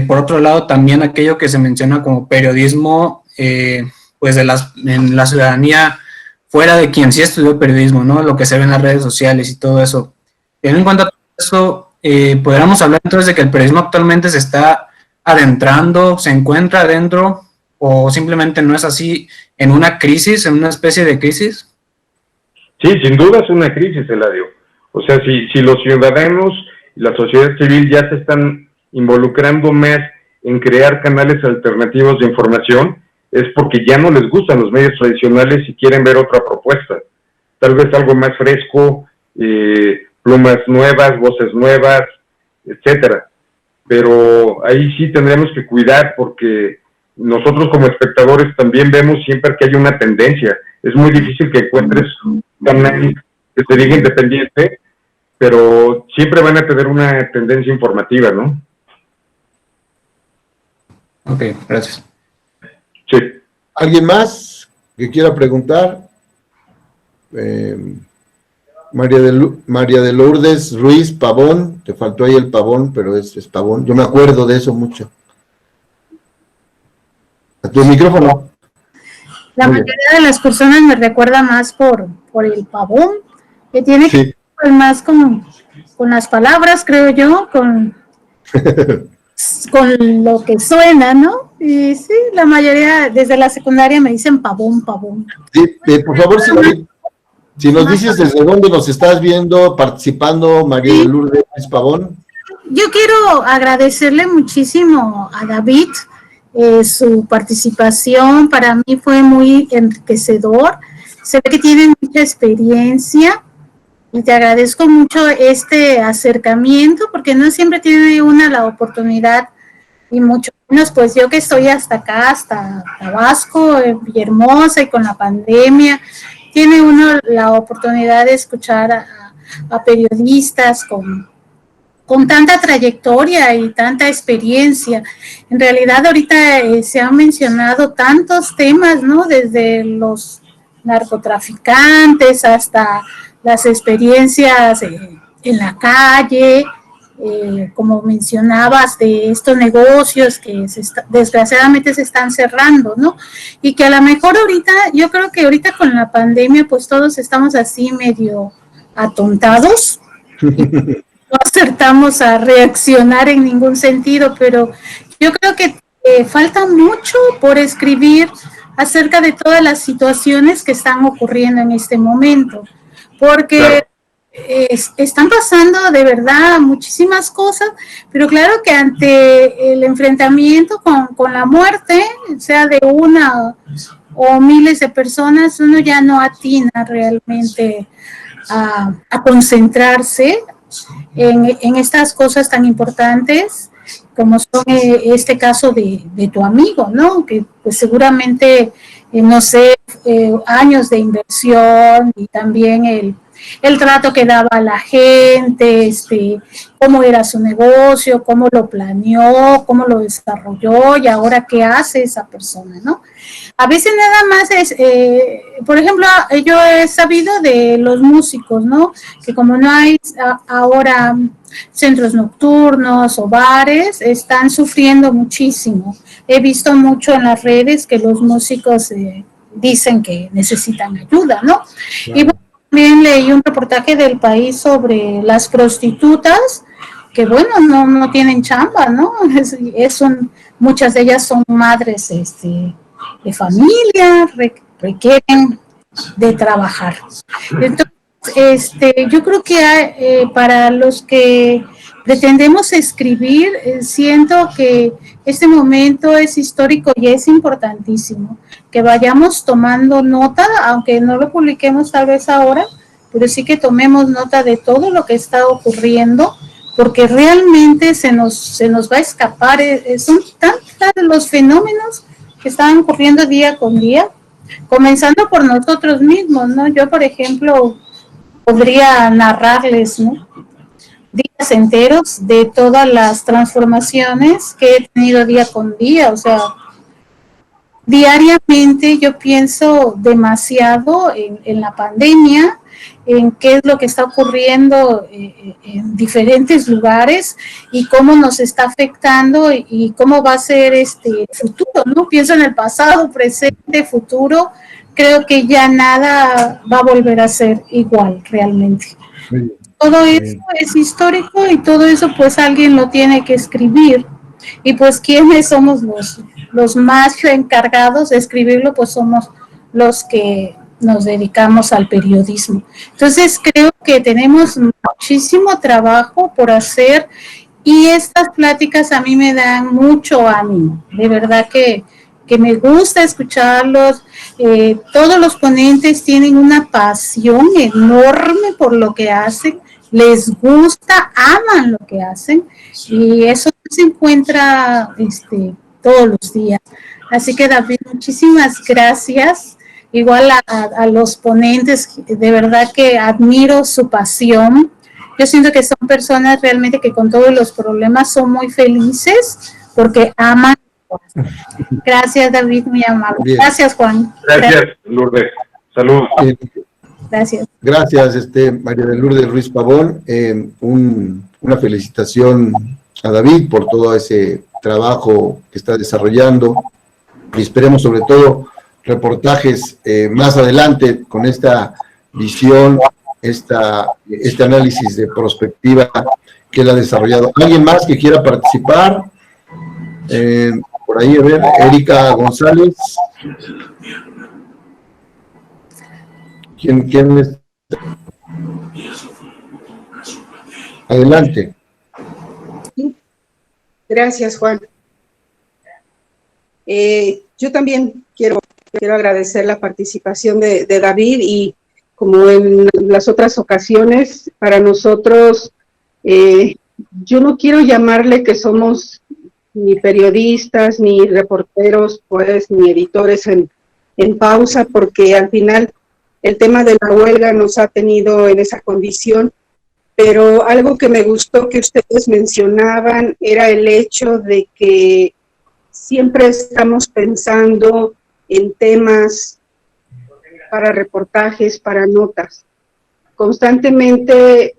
Por otro lado, también aquello que se menciona como periodismo, pues en la ciudadanía fuera de quien sí estudió periodismo, ¿no? Lo que se ve en las redes sociales y todo eso. Teniendo en cuenta todo eso, podríamos hablar entonces de que el periodismo actualmente se está adentrando, se encuentra adentro, o simplemente no es así, en una crisis, en una especie de crisis. Sí, sin duda es una crisis, Eladio. O sea, si los ciudadanos y la sociedad civil ya se están involucrando más en crear canales alternativos de información, es porque ya no les gustan los medios tradicionales y quieren ver otra propuesta. Tal vez algo más fresco, plumas nuevas, voces nuevas, etcétera. Pero ahí sí tendremos que cuidar, porque nosotros como espectadores también vemos siempre que hay una tendencia. Es muy difícil que encuentres un canal que se diga independiente, pero siempre van a tener una tendencia informativa, ¿no? Ok, gracias. Sí. ¿Alguien más que quiera preguntar? María de Lourdes Ruiz Pavón, te faltó ahí el Pavón, pero es Pavón, yo me acuerdo de eso mucho. A tu micrófono. La mayoría de las personas me recuerda más por el Pavón, que tiene que ver más con las palabras, creo yo, con lo que suena, ¿no? Y sí, la mayoría desde la secundaria me dicen Pavón. Sí, por favor, si nos dices desde dónde nos estás viendo, participando, María de Lourdes Pavón. Yo quiero agradecerle muchísimo a David su participación. Para mí fue muy enriquecedor. Se ve que tiene mucha experiencia y te agradezco mucho este acercamiento, porque no siempre tiene una la oportunidad, y mucho pues yo que estoy hasta acá, hasta Tabasco, en Villahermosa, y con la pandemia, tiene uno la oportunidad de escuchar a periodistas con tanta trayectoria y tanta experiencia. En realidad ahorita se han mencionado tantos temas, ¿no? Desde los narcotraficantes hasta las experiencias en la calle, como mencionabas, de estos negocios que desgraciadamente se están cerrando, ¿no? Y que a lo mejor ahorita, yo creo que ahorita con la pandemia, pues todos estamos así medio atontados, no acertamos a reaccionar en ningún sentido, pero yo creo que falta mucho por escribir acerca de todas las situaciones que están ocurriendo en este momento, porque claro, están pasando de verdad muchísimas cosas, pero claro que ante el enfrentamiento con la muerte, sea de una o miles de personas, uno ya no atina realmente a concentrarse en estas cosas tan importantes como son este caso de tu amigo, ¿no? Que pues seguramente, no sé, años de inversión y también el trato que daba a la gente, cómo era su negocio, cómo lo planeó, cómo lo desarrolló y ahora qué hace esa persona, ¿no? A veces nada más es, por ejemplo, yo he sabido de los músicos, ¿no? Que como no hay ahora centros nocturnos o bares, están sufriendo muchísimo. He visto mucho en las redes que los músicos dicen que necesitan ayuda, ¿no? Claro. Y bueno, también leí un reportaje del País sobre las prostitutas, que bueno, no tienen chamba, ¿no? Muchas de ellas son madres, de familia, requieren de trabajar. Entonces, yo creo que para los que pretendemos escribir, siento que este momento es histórico y es importantísimo que vayamos tomando nota, aunque no lo publiquemos tal vez ahora, pero sí que tomemos nota de todo lo que está ocurriendo, porque realmente se nos va a escapar. Son tantos los fenómenos que están ocurriendo día con día, comenzando por nosotros mismos, ¿no? Yo, por ejemplo, podría narrarles, ¿no?, días enteros de todas las transformaciones que he tenido día con día. O sea, diariamente yo pienso demasiado en la pandemia, en qué es lo que está ocurriendo en diferentes lugares y cómo nos está afectando y cómo va a ser este futuro, ¿no? Pienso en el pasado, presente, futuro. Creo que ya nada va a volver a ser igual realmente. Todo eso es histórico y todo eso pues alguien lo tiene que escribir. Y pues quienes somos los más encargados de escribirlo, pues somos los que nos dedicamos al periodismo. Entonces creo que tenemos muchísimo trabajo por hacer y estas pláticas a mí me dan mucho ánimo. De verdad que me gusta escucharlos. Todos los ponentes tienen una pasión enorme por lo que hacen, les gusta, aman lo que hacen y eso se encuentra todos los días. Así que David, muchísimas gracias. Igual a los ponentes, de verdad que admiro su pasión. Yo siento que son personas realmente que con todos los problemas son muy felices porque aman. Gracias, David, muy amable. Bien. Gracias, Juan. Gracias, Lourdes. Saludos. Gracias. Gracias, María de Lourdes Ruiz Pavón. Una felicitación a David por todo ese trabajo que está desarrollando y esperemos sobre todo reportajes más adelante con esta visión, este análisis de prospectiva que él ha desarrollado. ¿Alguien más que quiera participar? Por ahí, a ver, Erika González. ¿Quién es? Adelante. Gracias, Juan. Yo también quiero agradecer la participación de David y como en las otras ocasiones, para nosotros, yo no quiero llamarle que somos ni periodistas, ni reporteros, pues, ni editores en pausa, porque al final el tema de la huelga nos ha tenido en esa condición. Pero algo que me gustó que ustedes mencionaban era el hecho de que siempre estamos pensando en temas para reportajes, para notas. Constantemente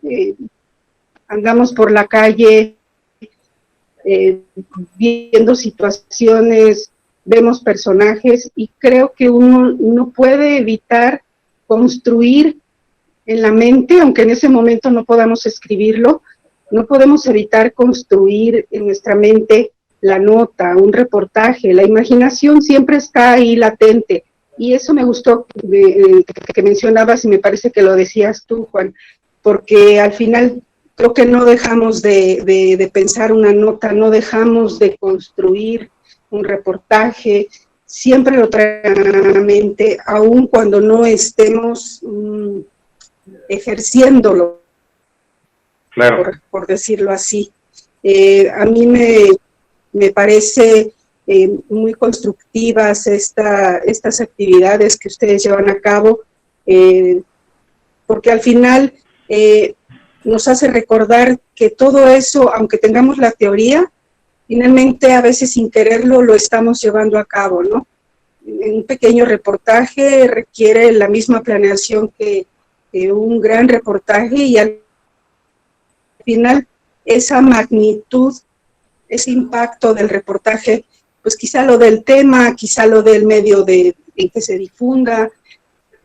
andamos por la calle viendo situaciones, vemos personajes y creo que uno no puede evitar construir en la mente, aunque en ese momento no podamos escribirlo, no podemos evitar construir en nuestra mente la nota, un reportaje. La imaginación siempre está ahí latente. Y eso me gustó que mencionabas, y me parece que lo decías tú, Juan, porque al final creo que no dejamos de pensar una nota, no dejamos de construir un reportaje, siempre lo traemos a la mente, aun cuando no estemos ejerciéndolo, claro, por decirlo así. A mí me parece muy constructivas estas actividades que ustedes llevan a cabo, porque al final nos hace recordar que todo eso, aunque tengamos la teoría, finalmente a veces sin quererlo lo estamos llevando a cabo, ¿no? Un pequeño reportaje requiere la misma planeación que un gran reportaje, y al final esa magnitud, ese impacto del reportaje, pues quizá lo del tema, quizá lo del medio en que se difunda,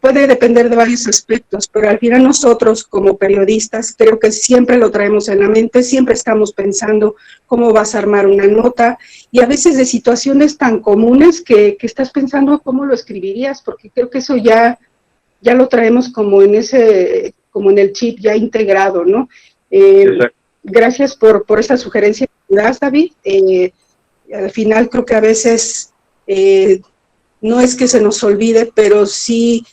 puede depender de varios aspectos, pero al final nosotros como periodistas creo que siempre lo traemos en la mente, siempre estamos pensando cómo vas a armar una nota, y a veces de situaciones tan comunes que estás pensando cómo lo escribirías, porque creo que eso ya lo traemos como en el chip ya integrado, ¿no? Gracias por esa sugerencia que das, David. Al final creo que a veces no es que se nos olvide, pero sí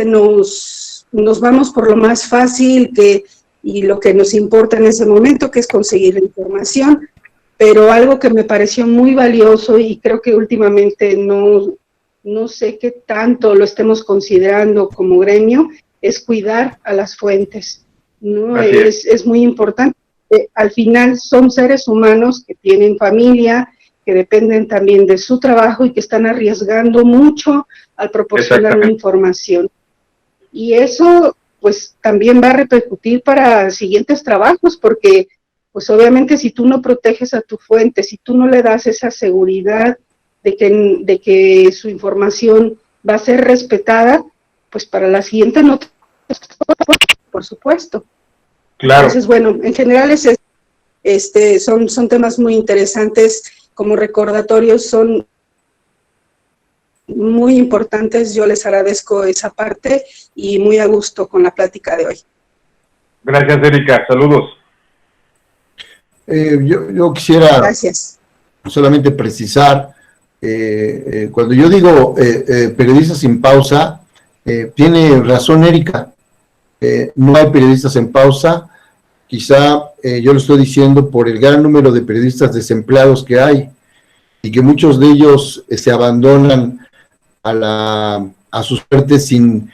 nos vamos por lo más fácil y lo que nos importa en ese momento, que es conseguir la información. Pero algo que me pareció muy valioso, y creo que últimamente no sé qué tanto lo estemos considerando como gremio, es cuidar a las fuentes, ¿no? Es muy importante. Al final son seres humanos que tienen familia, que dependen también de su trabajo y que están arriesgando mucho al proporcionar una información. Y eso pues también va a repercutir para siguientes trabajos, porque pues obviamente si tú no proteges a tu fuente, si tú no le das esa seguridad de que su información va a ser respetada, pues para la siguiente nota, por supuesto. Claro. Entonces, bueno, en general son temas muy interesantes, como recordatorios son muy importantes. Yo les agradezco esa parte y muy a gusto con la plática de hoy. Gracias, Erika. Saludos. Yo quisiera solamente precisar, cuando yo digo periodistas sin pausa, tiene razón Erika, no hay periodistas en pausa. Quizá yo lo estoy diciendo por el gran número de periodistas desempleados que hay, y que muchos de ellos se abandonan a su suerte sin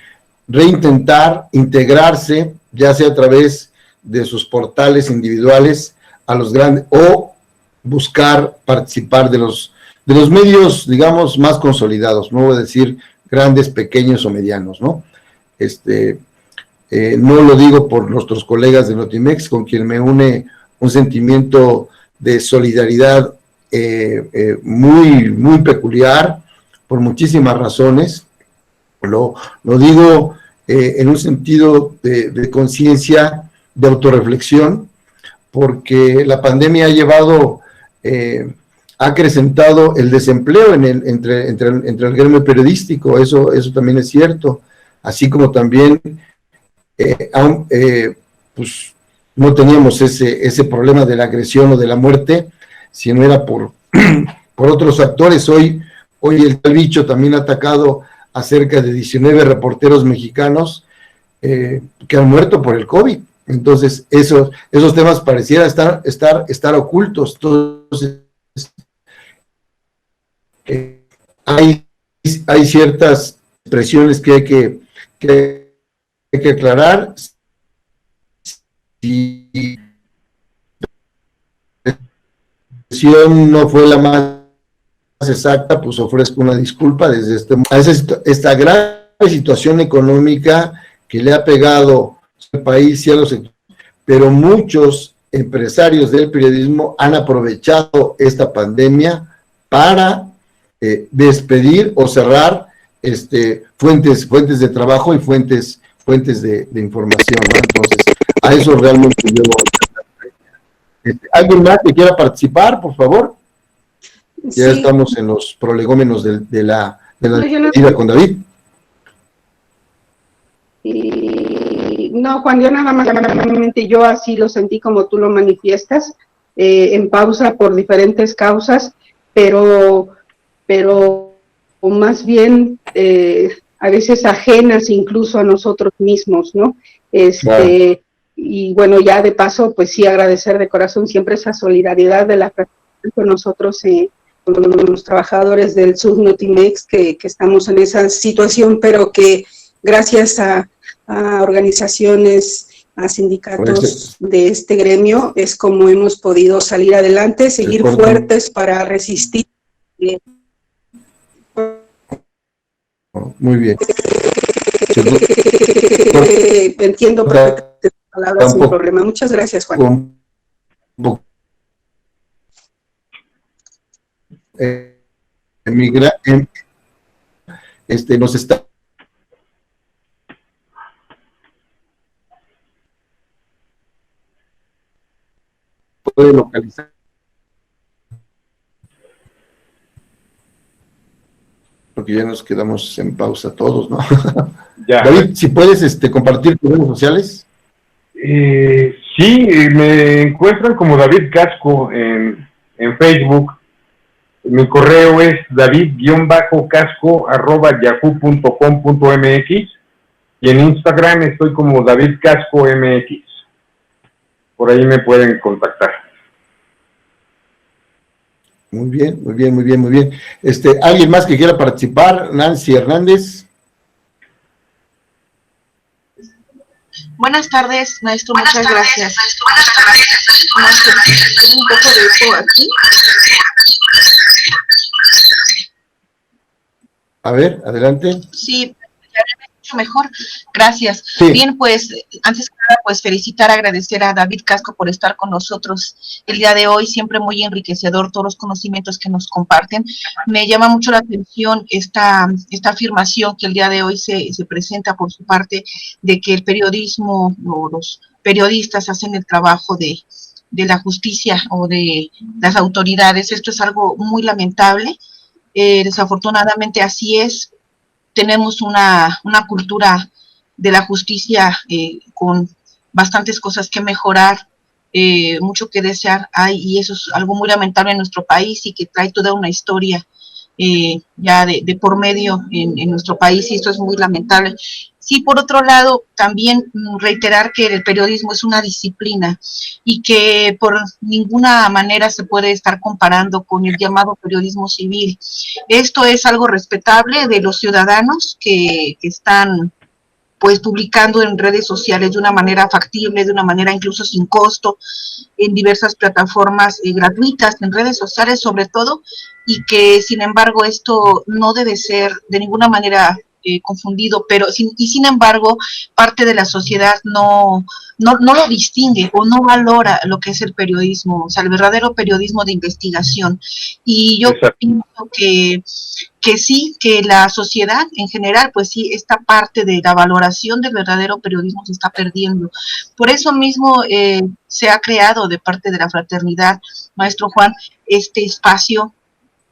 reintentar integrarse, ya sea a través de sus portales individuales a los grandes, o buscar participar de los medios, digamos, más consolidados, no voy a decir grandes, pequeños o medianos, ¿no? No lo digo por nuestros colegas de Notimex, con quien me une un sentimiento de solidaridad muy, muy peculiar, por muchísimas razones. Lo digo en un sentido de conciencia, de autorreflexión, porque la pandemia ha llevado, ha acrecentado el desempleo entre el gremio periodístico. Eso también es cierto, así como también pues no teníamos ese problema de la agresión o de la muerte, si no era por otros actores. Hoy el tal bicho también ha atacado a cerca de 19 reporteros mexicanos que han muerto por el COVID. Entonces esos temas pareciera estar ocultos. Entonces hay ciertas expresiones que hay que aclarar. Si la expresión no fue la más exacta, pues ofrezco una disculpa desde esta grave situación económica que le ha pegado al país y a los sectores, pero muchos empresarios del periodismo han aprovechado esta pandemia para despedir o cerrar fuentes de trabajo y fuentes de información, ¿no? Entonces, a eso realmente yo... ¿Alguien más que quiera participar, por favor? Sí. Ya estamos en los prolegómenos de la No, vida con David. No, Juan, yo nada más, yo así lo sentí como tú lo manifiestas, en pausa por diferentes causas, pero más bien a veces ajenas incluso a nosotros mismos, ¿no? Claro. Y bueno, ya de paso, pues sí, agradecer de corazón siempre esa solidaridad de la con nosotros, con los trabajadores del Subnotimex, que estamos en esa situación, pero que gracias a organizaciones, a sindicatos de este gremio, es como hemos podido salir adelante, seguir fuertes para resistir. Muy bien. Entiendo perfectamente las palabras sin problema. Muchas gracias, Juan. Nos está puede localizar, porque ya nos quedamos en pausa todos, ¿no? Ya. David, si puedes compartir tus redes sociales. Sí, me encuentran como David Casco en Facebook. Mi correo es david-casco@yahoo.com.mx y en Instagram estoy como David Casco MX. Por ahí me pueden contactar. Muy bien, muy bien, muy bien, muy bien. ¿Alguien más que quiera participar? Nancy Hernández. Buenas tardes, maestro, muchas gracias. Un poco de eco aquí. A ver, adelante. Sí, ya me escucho mejor. Gracias. Sí. Bien, pues, antes que nada, pues felicitar, agradecer a David Casco por estar con nosotros el día de hoy, siempre muy enriquecedor todos los conocimientos que nos comparten. Me llama mucho la atención esta afirmación que el día de hoy se presenta por su parte, de que el periodismo o los periodistas hacen el trabajo de la justicia o de las autoridades. Esto es algo muy lamentable. Desafortunadamente así es. Tenemos una cultura de la justicia con bastantes cosas que mejorar, mucho que desear hay, y eso es algo muy lamentable en nuestro país y que trae toda una historia ya de por medio en nuestro país, y esto es muy lamentable. Sí, por otro lado, también reiterar que el periodismo es una disciplina y que por ninguna manera se puede estar comparando con el llamado periodismo civil. Esto es algo respetable de los ciudadanos que están pues publicando en redes sociales de una manera factible, de una manera incluso sin costo, en diversas plataformas gratuitas, en redes sociales sobre todo, y que sin embargo esto no debe ser de ninguna manera confundido, sin embargo parte de la sociedad no lo distingue o no valora lo que es el periodismo, o sea, el verdadero periodismo de investigación. Y yo pienso que sí, que la sociedad en general, pues sí, esta parte de la valoración del verdadero periodismo se está perdiendo. Por eso mismo se ha creado de parte de la fraternidad, maestro Juan, este espacio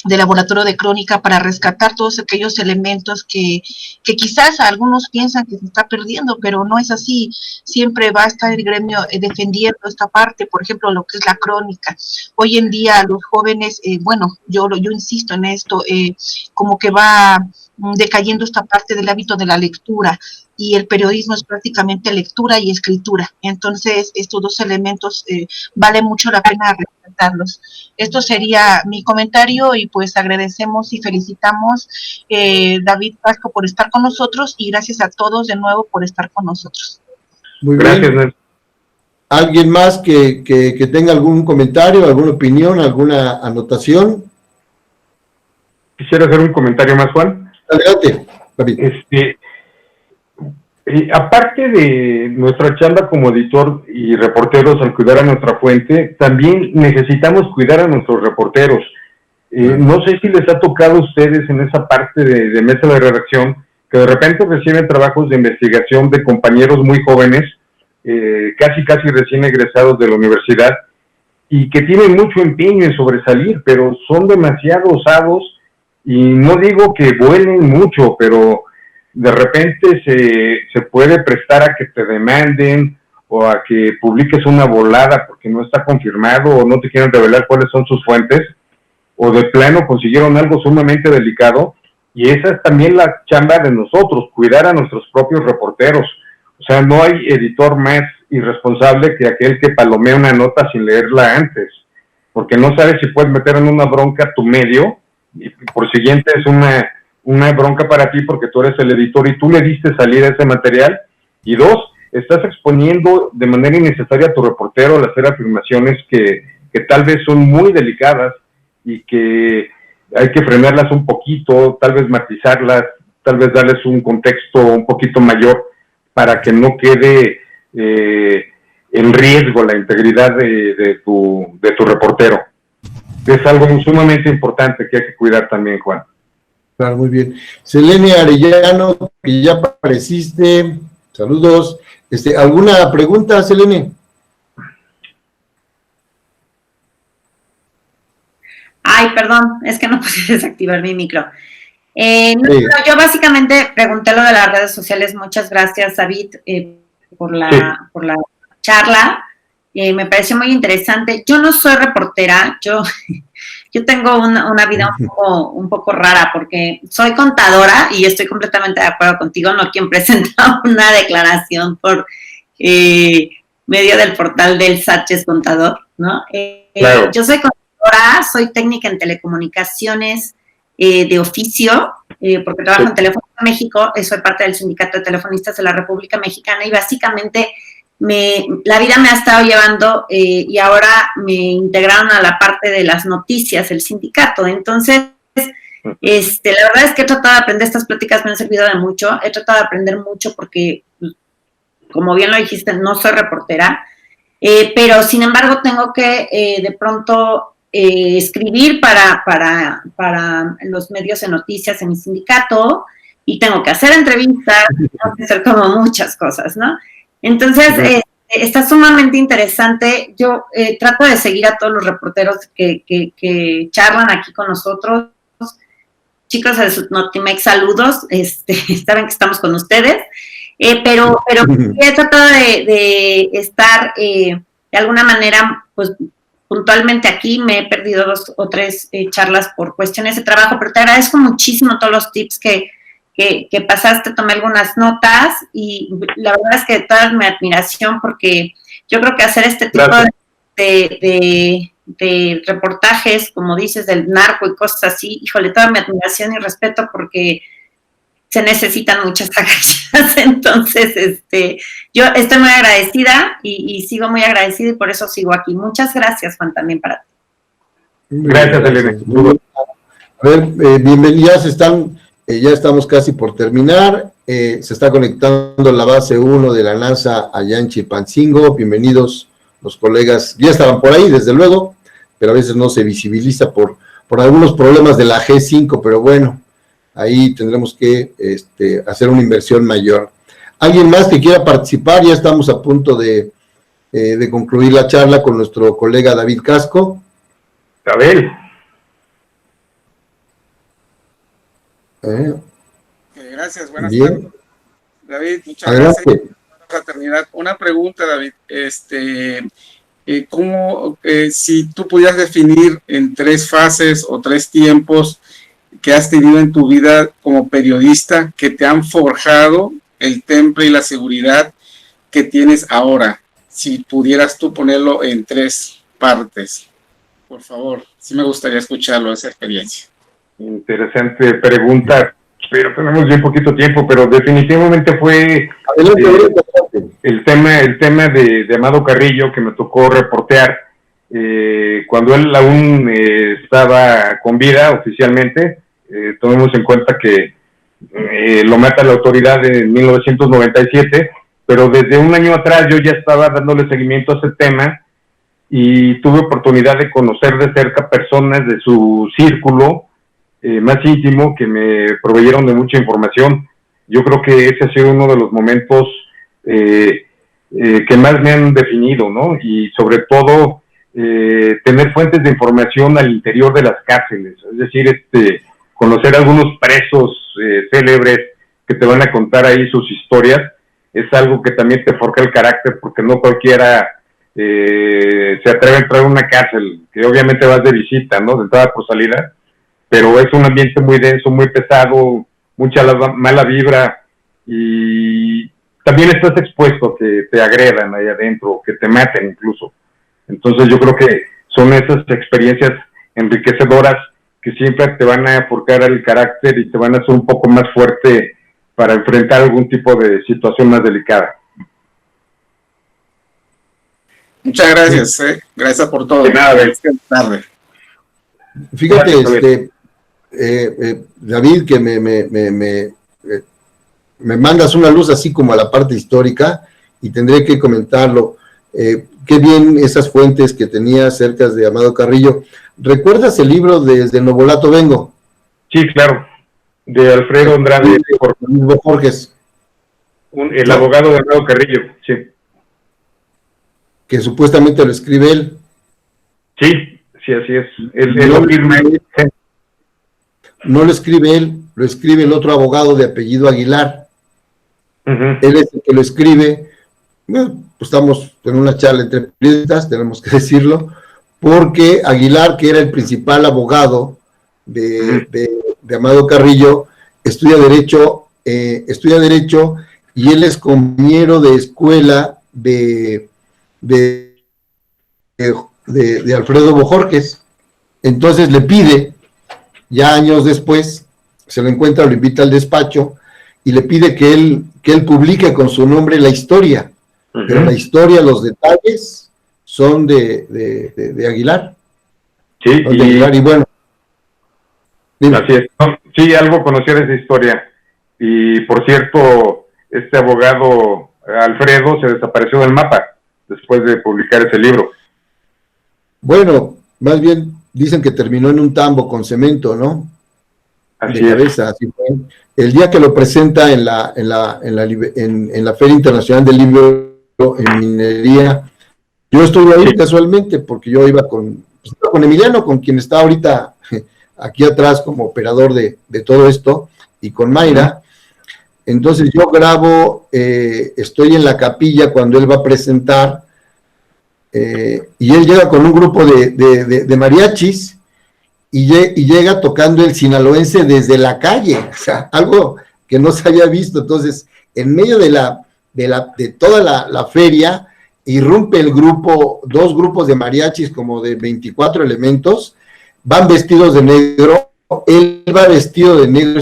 de laboratorio de crónica para rescatar todos aquellos elementos que quizás algunos piensan que se está perdiendo, pero no es así. Siempre va a estar el gremio defendiendo esta parte, por ejemplo, lo que es la crónica. Hoy en día los jóvenes, bueno, yo insisto en esto, como que va decayendo esta parte del hábito de la lectura. y el periodismo es prácticamente lectura y escritura. Entonces, estos dos elementos vale mucho la pena respetarlos. Esto sería mi comentario y pues agradecemos y felicitamos David Casco por estar con nosotros y gracias a todos de nuevo por estar con nosotros. Muy Gracias, bien. ¿Alguien más que tenga algún comentario, alguna opinión, alguna anotación? Quisiera hacer un comentario más, Juan. Adelante, David. Aparte de nuestra chamba como editor y reporteros al cuidar a nuestra fuente, también necesitamos cuidar a nuestros reporteros. No sé si les ha tocado a ustedes en esa parte de mesa de redacción, que de repente reciben trabajos de investigación de compañeros muy jóvenes, casi recién egresados de la universidad, y que tienen mucho empeño en sobresalir, pero son demasiado osados, y no digo que vuelen mucho, pero de repente se puede prestar a que te demanden o a que publiques una volada porque no está confirmado o no te quieren revelar cuáles son sus fuentes, o de plano consiguieron algo sumamente delicado, y esa es también la chamba de nosotros, cuidar a nuestros propios reporteros. O sea, no hay editor más irresponsable que aquel que palomea una nota sin leerla antes, porque no sabes si puedes meter en una bronca tu medio, y por siguiente es una bronca para ti porque tú eres el editor y tú le diste salida a ese material, y dos, estás exponiendo de manera innecesaria a tu reportero al hacer afirmaciones que tal vez son muy delicadas y que hay que frenarlas un poquito, tal vez matizarlas, tal vez darles un contexto un poquito mayor para que no quede en riesgo la integridad de tu reportero. Es algo sumamente importante que hay que cuidar también, Juan. Claro, muy bien. Selene Arellano, que ya apareciste, saludos. ¿Alguna pregunta, Selene? Ay, perdón, es que no pude desactivar mi micro. Yo básicamente pregunté lo de las redes sociales. Muchas gracias, David, por la charla. Me pareció muy interesante. Yo no soy reportera, yo tengo una vida un poco rara porque soy contadora y estoy completamente de acuerdo contigo, no quien presenta una declaración por medio del portal del Sánchez Contador, ¿no? Claro. Yo soy contadora, soy técnica en telecomunicaciones de oficio, porque trabajo en Telefónica México, soy parte del Sindicato de Telefonistas de la República Mexicana y básicamente la vida me ha estado llevando y ahora me integraron a la parte de las noticias, el sindicato. Entonces, la verdad es que he tratado de aprender, estas pláticas me han servido de mucho, he tratado de aprender mucho porque, como bien lo dijiste, no soy reportera, pero sin embargo tengo que de pronto escribir para los medios de noticias en mi sindicato y tengo que hacer entrevistas, tengo que hacer como muchas cosas, ¿no? Entonces, está sumamente interesante. Yo trato de seguir a todos los reporteros que charlan aquí con nosotros. Chicos de Notimex, saludos. Saben que estamos con ustedes. Pero he tratado de estar de alguna manera, pues, puntualmente aquí. Me he perdido 2 o 3 charlas por cuestiones de trabajo, pero te agradezco muchísimo todos los tips que pasaste, tomé algunas notas y la verdad es que toda mi admiración porque yo creo que hacer este tipo de reportajes, como dices, del narco y cosas así, híjole, toda mi admiración y respeto porque se necesitan muchas agallas. Entonces, yo estoy muy agradecida y sigo muy agradecida y por eso sigo aquí. Muchas gracias, Juan, también para ti. Gracias, Elena. A ver, bienvenidas, ya estamos casi por terminar. Se está conectando la base 1 de la NASA allá en Chilpancingo. Bienvenidos los colegas. Ya estaban por ahí, desde luego, pero a veces no se visibiliza por algunos problemas de la G5, pero bueno, ahí tendremos que hacer una inversión mayor. ¿Alguien más que quiera participar? Ya estamos a punto de concluir la charla con nuestro colega David Casco. Abel. Gracias, buenas Bien. tardes. David, muchas Adelante. gracias. Vamos a terminar. Una pregunta, David. ¿Cómo, si tú pudieras definir en 3 fases o 3 tiempos que has tenido en tu vida como periodista que te han forjado el temple y la seguridad que tienes ahora? Si pudieras tú ponerlo en 3 partes, por favor, sí me gustaría escucharlo, esa experiencia. Interesante pregunta, pero tenemos bien poquito tiempo, pero definitivamente fue el tema de Amado Carrillo, que me tocó reportear cuando él aún estaba con vida oficialmente. Tomemos en cuenta que lo mata la autoridad en 1997, pero desde un año atrás yo ya estaba dándole seguimiento a ese tema y tuve oportunidad de conocer de cerca personas de su círculo más íntimo que me proveyeron de mucha información. Yo creo que ese ha sido uno de los momentos que más me han definido, ¿no? Y sobre todo tener fuentes de información al interior de las cárceles, es decir, conocer a algunos presos célebres que te van a contar ahí sus historias, es algo que también te forja el carácter, porque no cualquiera se atreve a entrar a una cárcel, que obviamente vas de visita, ¿no? De entrada por salida, pero es un ambiente muy denso, muy pesado, mucha mala vibra, y también estás expuesto a que te agredan ahí adentro, que te maten incluso. Entonces yo creo que son esas experiencias enriquecedoras que siempre te van a forjar el carácter y te van a hacer un poco más fuerte para enfrentar algún tipo de situación más delicada. Muchas gracias, gracias por todo. De nada, tarde. Fíjate, David, que me mandas una luz así como a la parte histórica y tendré que comentarlo. Qué bien esas fuentes que tenía cerca de Amado Carrillo. ¿Recuerdas el libro Desde el Novolato Vengo? Sí, claro, de Alfredo Andrade Borges. El abogado de Amado Carrillo, sí. Que supuestamente lo escribe él. Sí, así es. No lo escribe él, lo escribe el otro abogado de apellido Aguilar. Él es el que lo escribe. Bueno, pues estamos en una charla entre periodistas, tenemos que decirlo, porque Aguilar, que era el principal abogado de Amado Carrillo, estudia Derecho, y él es compañero de escuela de Alfredo Bojorges. Entonces le pide, ya años después, se lo encuentra, lo invita al despacho y le pide que él publique con su nombre la historia, pero la historia, los detalles son de Aguilar. Sí, de Aguilar, y bueno. Dime. Así es. Sí, algo conocía de esa historia. Y por cierto, este abogado Alfredo se desapareció del mapa después de publicar ese libro. Bueno, más bien dicen que terminó en un tambo con cemento, ¿no? Así de cabeza, así fue. El día que lo presenta en la Feria Internacional del Libro en Minería, yo estuve ahí casualmente porque yo iba con Emiliano, con quien está ahorita aquí atrás como operador de todo esto, y con Mayra. Entonces yo grabo, estoy en la capilla cuando él va a presentar, y él llega con un grupo de mariachis y llega tocando el sinaloense desde la calle, o sea, algo que no se había visto. Entonces, en medio de toda la feria, irrumpe el grupo, 2 grupos de mariachis como de 24 elementos, van vestidos de negro, él va vestido de negro,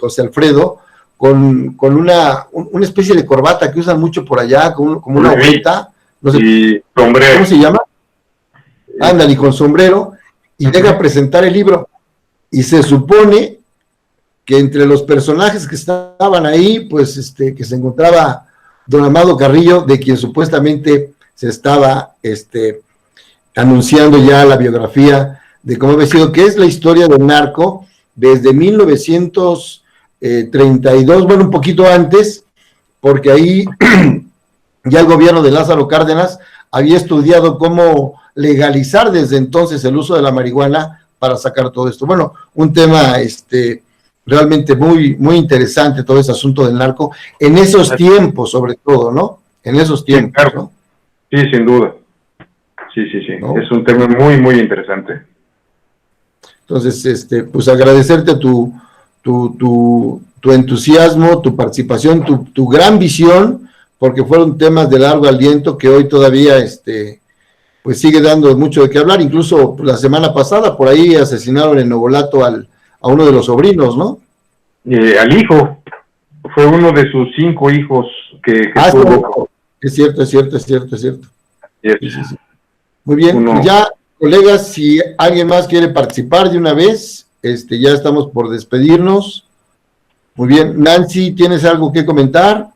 José Alfredo, con una especie de corbata que usan mucho por allá, como una horita, no sé, y sombrero. ¿Cómo se llama? Ándale, con sombrero, y llega a presentar el libro, y se supone que entre los personajes que estaban ahí, pues que se encontraba don Amado Carrillo, de quien supuestamente se estaba anunciando ya la biografía de cómo había sido, que es la historia del narco desde 1932, bueno, un poquito antes, porque ahí ya el gobierno de Lázaro Cárdenas había estudiado cómo legalizar desde entonces el uso de la marihuana para sacar todo esto. Bueno, un tema realmente muy, muy interesante, todo ese asunto del narco, en esos tiempos sobre todo, ¿no? En esos tiempos, sí, claro. ¿no? Sí, sin duda. Sí. ¿No? Es un tema muy, muy interesante. Entonces, pues agradecerte tu tu entusiasmo, tu participación, tu gran visión, porque fueron temas de largo aliento que hoy todavía pues sigue dando mucho de qué hablar. Incluso la semana pasada por ahí asesinaron en Novolato a uno de los sobrinos, ¿no? Al hijo, fue uno de sus 5 hijos que tuvo. Es cierto. Yes. Sí. Muy bien, pues ya, colegas, si alguien más quiere participar de una vez, ya estamos por despedirnos. Muy bien, Nancy, ¿tienes algo que comentar?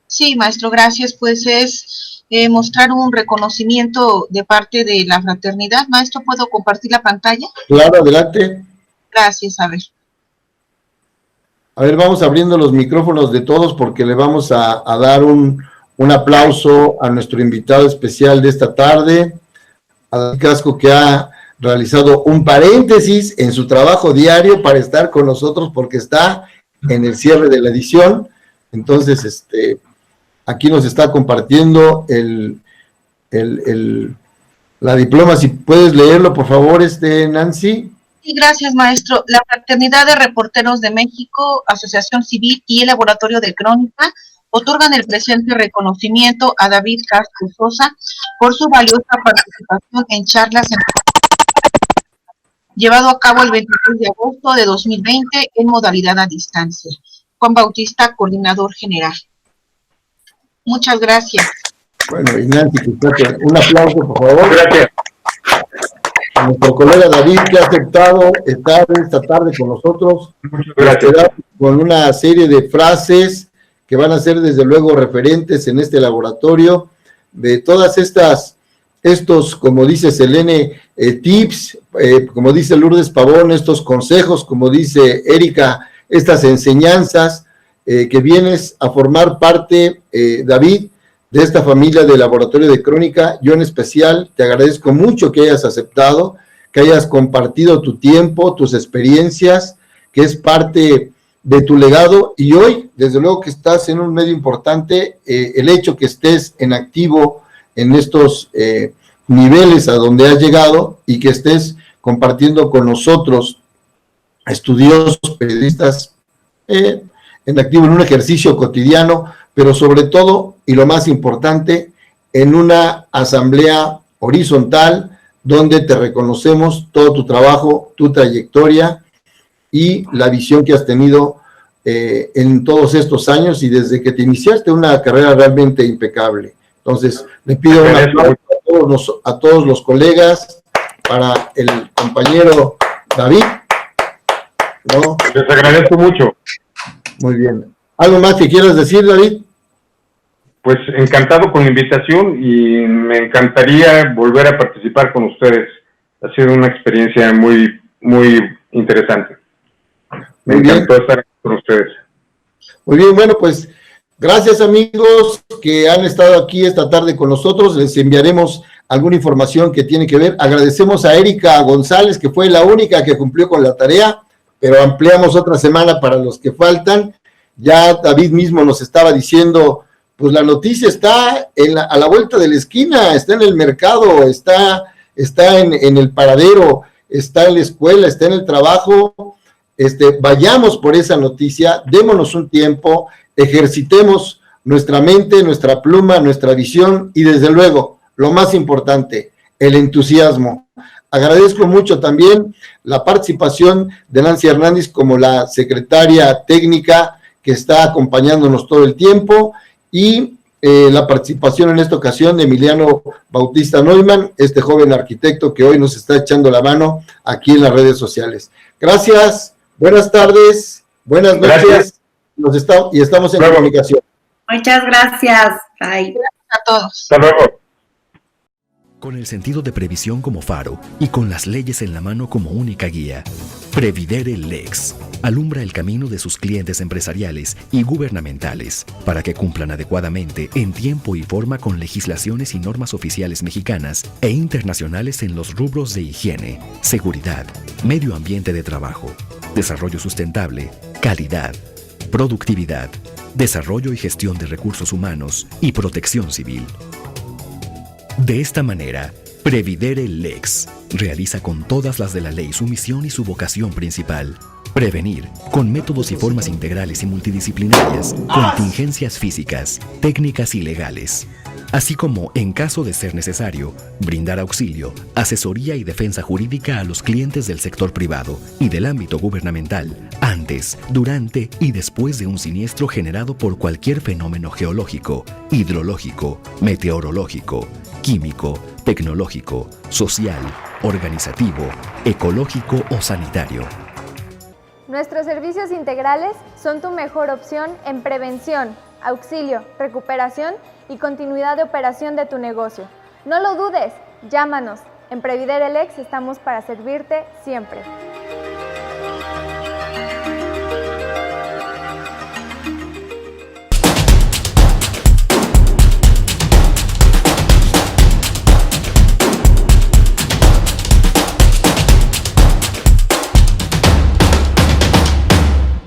Sí, maestro, gracias. Pues es mostrar un reconocimiento de parte de la fraternidad. Maestro, ¿puedo compartir la pantalla? Claro, adelante. Gracias, a ver. A ver, vamos abriendo los micrófonos de todos porque le vamos a dar un aplauso a nuestro invitado especial de esta tarde, a David Casco, que ha realizado un paréntesis en su trabajo diario para estar con nosotros porque está en el cierre de la edición. Entonces, aquí nos está compartiendo la diploma. Si puedes leerlo, por favor, Nancy. Sí, gracias, maestro. La Fraternidad de Reporteros de México, Asociación Civil y el Laboratorio de Crónica otorgan el presente reconocimiento a David Casco Sosa por su valiosa participación en charlas llevado a cabo el 23 de agosto de 2020 en modalidad a distancia. Juan Bautista, coordinador general. Muchas gracias. Bueno, y Nancy, un aplauso, por favor. Gracias. A nuestro colega David, que ha aceptado estar esta tarde con nosotros. Gracias. Con una serie de frases que van a ser desde luego referentes en este laboratorio, de todas estos, como dice Selene, tips, como dice Lourdes Pavón, estos consejos, como dice Erika, estas enseñanzas que vienes a formar parte, David, de esta familia de Laboratorio de Crónica. Yo en especial te agradezco mucho que hayas aceptado, que hayas compartido tu tiempo, tus experiencias, que es parte de tu legado, y hoy, desde luego que estás en un medio importante, el hecho que estés en activo en estos niveles a donde has llegado y que estés compartiendo con nosotros, estudiosos, periodistas, en activo en un ejercicio cotidiano, pero sobre todo, y lo más importante, en una asamblea horizontal donde te reconocemos todo tu trabajo, tu trayectoria y la visión que has tenido en todos estos años y desde que te iniciaste una carrera realmente impecable. Entonces, le pido un aplauso a todos los colegas, para el compañero David, ¿no? Les agradezco mucho. Muy bien. ¿Algo más que quieras decir, David? Pues encantado con la invitación y me encantaría volver a participar con ustedes. Ha sido una experiencia muy, muy interesante. Me encantó estar con ustedes. Muy bien, bueno, pues gracias amigos que han estado aquí esta tarde con nosotros. Les enviaremos alguna información que tiene que ver. Agradecemos a Erika González, que fue la única que cumplió con la tarea, pero ampliamos otra semana para los que faltan. Ya David mismo nos estaba diciendo, pues la noticia está a la vuelta de la esquina, está en el mercado, está en el paradero, está en la escuela, está en el trabajo. Vayamos por esa noticia, démonos un tiempo, ejercitemos nuestra mente, nuestra pluma, nuestra visión y desde luego, lo más importante, el entusiasmo. Agradezco mucho también la participación de Nancy Hernández como la secretaria técnica que está acompañándonos todo el tiempo y la participación en esta ocasión de Emiliano Bautista Neumann, este joven arquitecto que hoy nos está echando la mano aquí en las redes sociales. Gracias, buenas tardes, buenas noches, y estamos en comunicación. Muchas gracias. Bye. Gracias a todos. Hasta luego. Con el sentido de previsión como faro y con las leyes en la mano como única guía, Previdere Lex alumbra el camino de sus clientes empresariales y gubernamentales para que cumplan adecuadamente en tiempo y forma con legislaciones y normas oficiales mexicanas e internacionales en los rubros de higiene, seguridad, medio ambiente de trabajo, desarrollo sustentable, calidad, productividad, desarrollo y gestión de recursos humanos y protección civil. De esta manera, Previdere Lex realiza con todas las de la ley su misión y su vocación principal. Prevenir, con métodos y formas integrales y multidisciplinarias, contingencias físicas, técnicas y legales. Así como, en caso de ser necesario, brindar auxilio, asesoría y defensa jurídica a los clientes del sector privado y del ámbito gubernamental, antes, durante y después de un siniestro generado por cualquier fenómeno geológico, hidrológico, meteorológico, químico, tecnológico, social, organizativo, ecológico o sanitario. Nuestros servicios integrales son tu mejor opción en prevención, auxilio, recuperación y continuidad de operación de tu negocio. No lo dudes, llámanos. En Previdere Lex estamos para servirte siempre.